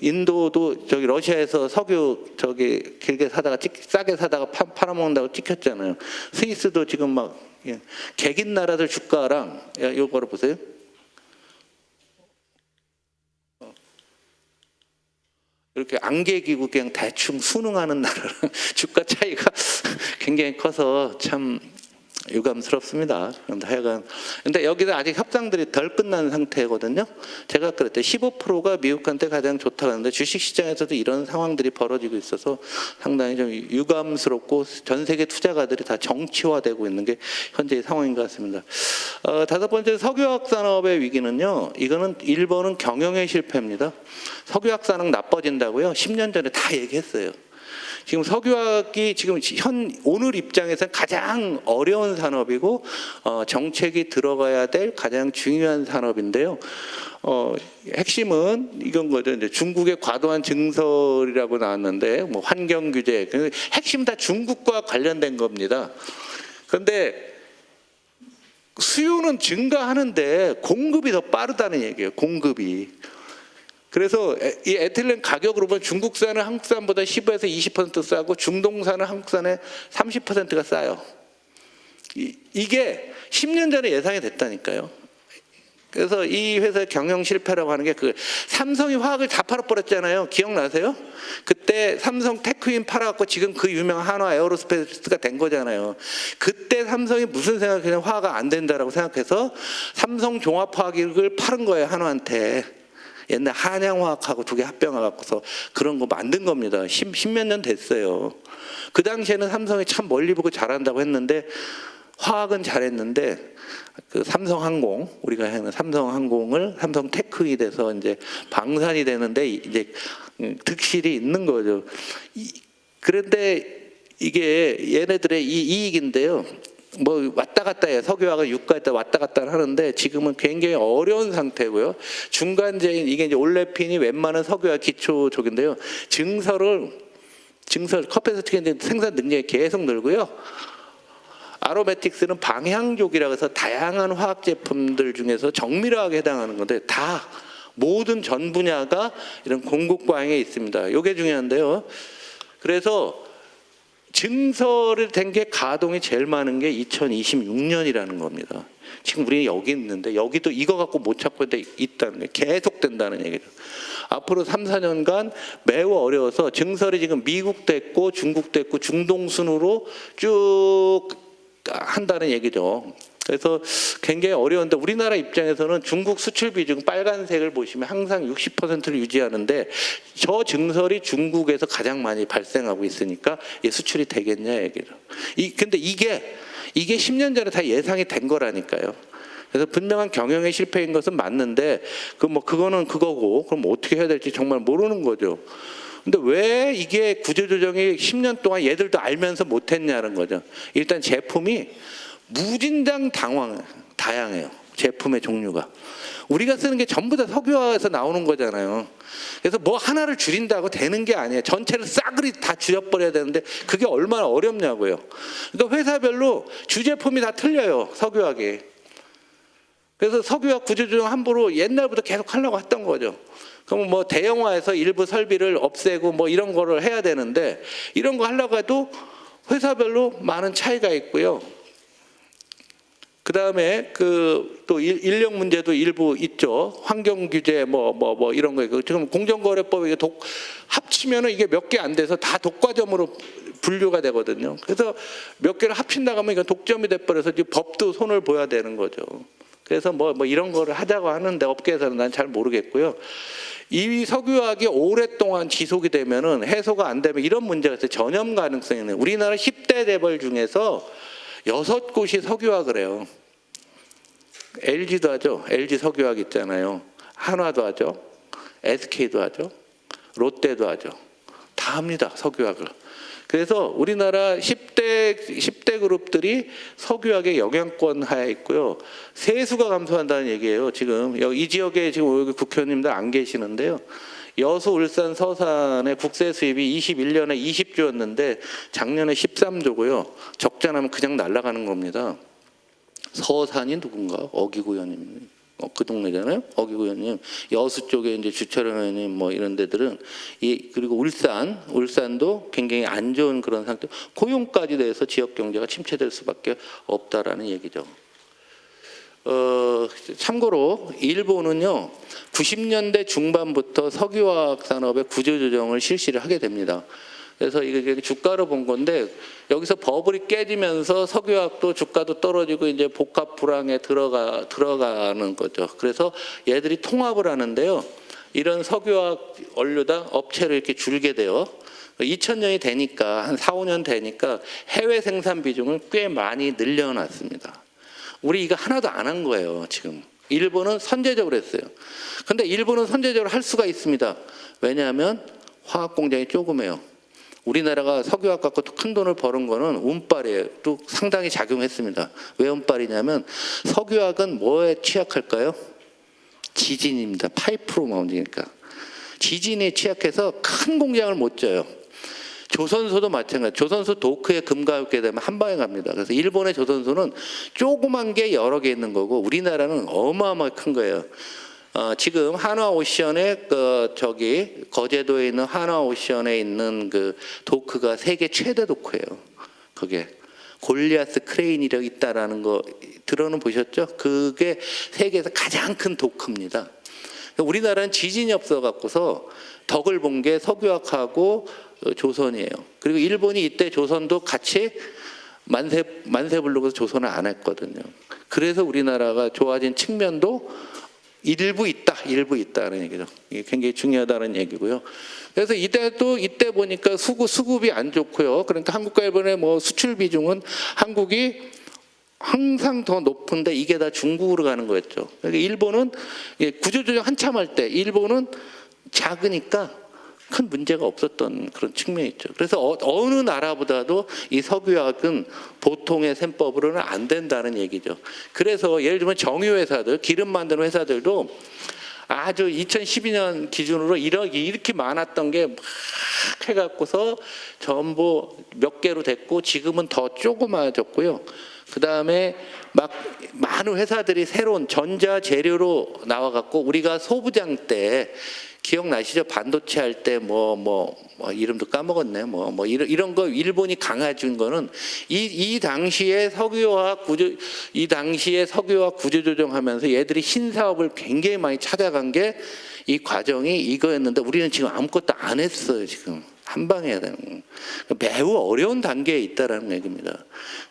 인도도 저기 러시아에서 석유 저기 길게 사다가 싸게 사다가 팔아먹는다고 찍혔잖아요. 스위스도 지금 막 개긴 나라들 주가랑 요거를 보세요. 이렇게 안개기고 그냥 대충 순응하는 나라랑 주가 차이가 굉장히 커서 참 유감스럽습니다. 하여간 근데 여기서 아직 협상들이 덜 끝난 상태거든요. 제가 그랬대 15%가 미국한테 가장 좋다고 하는데 주식시장에서도 이런 상황들이 벌어지고 있어서 상당히 좀 유감스럽고 전 세계 투자가들이 다 정치화되고 있는 게 현재의 상황인 것 같습니다. 다섯 번째 석유화학 산업의 위기는요. 이거는 1번은 경영의 실패입니다. 석유화학 산업 나빠진다고요. 10년 전에 다 얘기했어요. 지금 석유화학이 지금 오늘 입장에서는 가장 어려운 산업이고 정책이 들어가야 될 가장 중요한 산업인데요. 핵심은 이건 거죠. 이제 중국의 과도한 증설이라고 나왔는데 뭐 환경 규제, 핵심 다 중국과 관련된 겁니다. 그런데 수요는 증가하는데 공급이 더 빠르다는 얘기예요. 공급이. 그래서 이 에틸렌 가격으로 보면 중국산은 한국산보다 15에서 20% 싸고 중동산은 한국산의 30%가 싸요. 이게 10년 전에 예상이 됐다니까요. 그래서 이 회사의 경영 실패라고 하는 게 그 삼성이 화학을 다 팔아버렸잖아요. 기억나세요? 그때 삼성 테크윈 팔아갖고 지금 그 유명한 한화 에어로스페이스가 된 거잖아요. 그때 삼성이 무슨 생각했냐면 화학가 안 된다라고 생각해서 삼성 종합화학을 팔은 거예요, 한화한테. 옛날 한양화학하고 두 개 합병해갖고서 그런 거 만든 겁니다. 10몇 년 됐어요. 그 당시에는 삼성이 참 멀리 보고 잘한다고 했는데 화학은 잘했는데 그 삼성항공, 우리가 하는 삼성항공을 삼성테크이 돼서 이제 방산이 되는데 이제 득실이 있는 거죠. 그런데 이게 얘네들의 이익인데요. 뭐 왔다 갔다 해요. 석유화가 유가에다 왔다 갔다 하는데 지금은 굉장히 어려운 상태고요. 중간재인 이게 이제 올레핀이 웬만한 석유화 기초족인데요. 커피에서 특히 이제 생산 능력이 계속 늘고요. 아로매틱스는 방향족이라고 해서 다양한 화학 제품들 중에서 정밀화학에 해당하는 건데 다 모든 전 분야가 이런 공급 과잉에 있습니다. 이게 중요한데요. 그래서 증설이 된 게 가동이 제일 많은 게 2026년이라는 겁니다. 지금 우리 여기 있는데 여기도 이거 갖고 못 찾고 있다는 게 계속 된다는 얘기죠. 앞으로 3, 4년간 매우 어려워서 증설이 지금 미국도 했고 중국도 했고 중동 순으로 쭉 한다는 얘기죠. 그래서 굉장히 어려운데 우리나라 입장에서는 중국 수출 비중 빨간색을 보시면 항상 60%를 유지하는데 저 증설이 중국에서 가장 많이 발생하고 있으니까 수출이 되겠냐 얘기죠. 근데 이게 10년 전에 다 예상이 된 거라니까요. 그래서 분명한 경영의 실패인 것은 맞는데 그거는 그거고 그럼 어떻게 해야 될지 정말 모르는 거죠. 근데 왜 이게 구조조정이 10년 동안 얘들도 알면서 못했냐는 거죠. 일단 제품이 무진장 다양해요. 제품의 종류가. 우리가 쓰는 게 전부 다 석유화에서 나오는 거잖아요. 그래서 뭐 하나를 줄인다고 되는 게 아니에요. 전체를 싸그리 다 줄여버려야 되는데 그게 얼마나 어렵냐고요. 그러니까 회사별로 주제품이 다 틀려요. 석유화기. 그래서 석유화 구조조정 함부로 옛날부터 계속 하려고 했던 거죠. 그럼 뭐 대형화해서 일부 설비를 없애고 뭐 이런 거를 해야 되는데 이런 거 하려고 해도 회사별로 많은 차이가 있고요. 그 다음에 또 인력 문제도 일부 있죠. 환경 규제 뭐 이런 거 있고 지금 공정거래법에 합치면은 이게 몇 개 안 돼서 다 독과점으로 분류가 되거든요. 그래서 몇 개를 합친다고 하면 이건 독점이 돼버려서 법도 손을 보야 되는 거죠. 그래서 뭐 이런 거를 하자고 하는데 업계에서는 난 잘 모르겠고요. 이 석유화학이 오랫동안 지속이 되면은 해소가 안 되면 이런 문제가 있어요. 전염 가능성이 있는. 우리나라 10대 재벌 중에서 6곳이 석유화학을 해요. LG도 하죠. LG 석유화학 있잖아요. 한화도 하죠. SK도 하죠. 롯데도 하죠. 다 합니다. 석유화학을. 그래서 우리나라 10대 그룹들이 석유화학의 영향권 하에 있고요. 세수가 감소한다는 얘기예요. 지금 이 지역에 지금 여기 국회의원님들 안 계시는데요. 여수, 울산, 서산의 국세 수입이 21년에 20조였는데 작년에 13조고요. 적자나면 그냥 날아가는 겁니다. 서산이 누군가? 어기구 의원님. 그 동네잖아요. 어기구 의원님. 여수 쪽에 이제 주철현 의원님 뭐 이런 데들은 그리고 울산도 굉장히 안 좋은 그런 상태. 고용까지 돼서 지역 경제가 침체될 수밖에 없다라는 얘기죠. 참고로 일본은요 90년대 중반부터 석유화학 산업의 구조조정을 실시를 하게 됩니다. 그래서 이게 주가로 본 건데 여기서 버블이 깨지면서 석유화학도 주가도 떨어지고 이제 복합 불황에 들어가는 거죠. 그래서 얘들이 통합을 하는데요. 이런 석유화학 원료당 업체를 이렇게 줄게 돼요. 2000년이 되니까 한 4, 5년 되니까 해외 생산 비중을 꽤 많이 늘려놨습니다. 우리 이거 하나도 안 한 거예요, 지금. 일본은 선제적으로 했어요. 근데 일본은 선제적으로 할 수가 있습니다. 왜냐하면 화학 공장이 조그매요. 우리나라가 석유화학 갖고 큰 돈을 버는 거는 운빨이에요. 또 상당히 작용했습니다. 왜 운빨이냐면 석유화학은 뭐에 취약할까요? 지진입니다. 파이프로 움직이니까. 지진에 취약해서 큰 공장을 못 져요. 조선소도 마찬가지. 조선소 도크에 금가 있게 되면 한 방에 갑니다. 그래서 일본의 조선소는 조그만 게 여러 개 있는 거고 우리나라는 어마어마하게 큰 거예요. 지금 한화오션에 거제도에 있는 한화오션에 있는 그 도크가 세계 최대 도크예요. 그게 골리아스 크레인 이력이 있다라는 거 들어는 보셨죠? 그게 세계에서 가장 큰 도크입니다. 우리나라는 지진이 없어 갖고서 덕을 본 게 석유화하고 조선이에요. 그리고 일본이 이때 조선도 같이 만세 부르고서 조선을 안 했거든요. 그래서 우리나라가 좋아진 측면도 일부 있다는 얘기죠. 이게 굉장히 중요하다는 얘기고요. 그래서 이때 보니까 수급이 안 좋고요. 그러니까 한국과 일본의 뭐 수출 비중은 한국이 항상 더 높은데 이게 다 중국으로 가는 거였죠. 그러니까 일본은 구조조정 한참 할 때 일본은 작으니까 큰 문제가 없었던 그런 측면이 있죠. 그래서 어느 나라보다도 이 석유화학은 보통의 셈법으로는 안 된다는 얘기죠. 그래서 예를 들면 정유회사들, 기름 만드는 회사들도 아주 2012년 기준으로 이렇게 많았던 게 막 해갖고서 전부 몇 개로 됐고 지금은 더 조그마해졌고요. 그 다음에 막 많은 회사들이 새로운 전자 재료로 나와갖고 우리가 소부장 때 기억나시죠? 반도체 할 때 이름도 까먹었네. 이런 거 일본이 강화준 거는 이 당시에 석유화학 구조 조정하면서 얘들이 신사업을 굉장히 많이 찾아간 게 이 과정이 이거였는데 우리는 지금 아무것도 안 했어요. 지금 한 방에 해야 되는 거. 매우 어려운 단계에 있다라는 얘기입니다.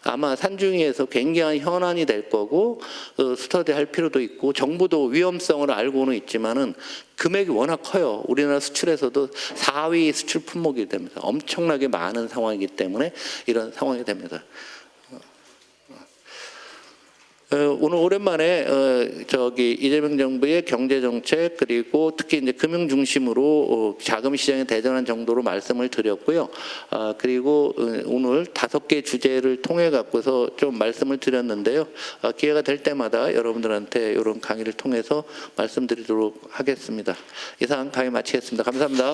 아마 산중위에서 굉장한 현안이 될 거고 스터디할 필요도 있고 정부도 위험성을 알고는 있지만은 금액이 워낙 커요. 우리나라 수출에서도 4위 수출 품목이 됩니다. 엄청나게 많은 상황이기 때문에 이런 상황이 됩니다. 오늘 오랜만에 이재명 정부의 경제 정책 그리고 특히 이제 금융 중심으로 자금 시장에 대전한 정도로 말씀을 드렸고요. 그리고 오늘 5개 주제를 통해 갖고서 좀 말씀을 드렸는데요. 기회가 될 때마다 여러분들한테 이런 강의를 통해서 말씀드리도록 하겠습니다. 이상 강의 마치겠습니다. 감사합니다.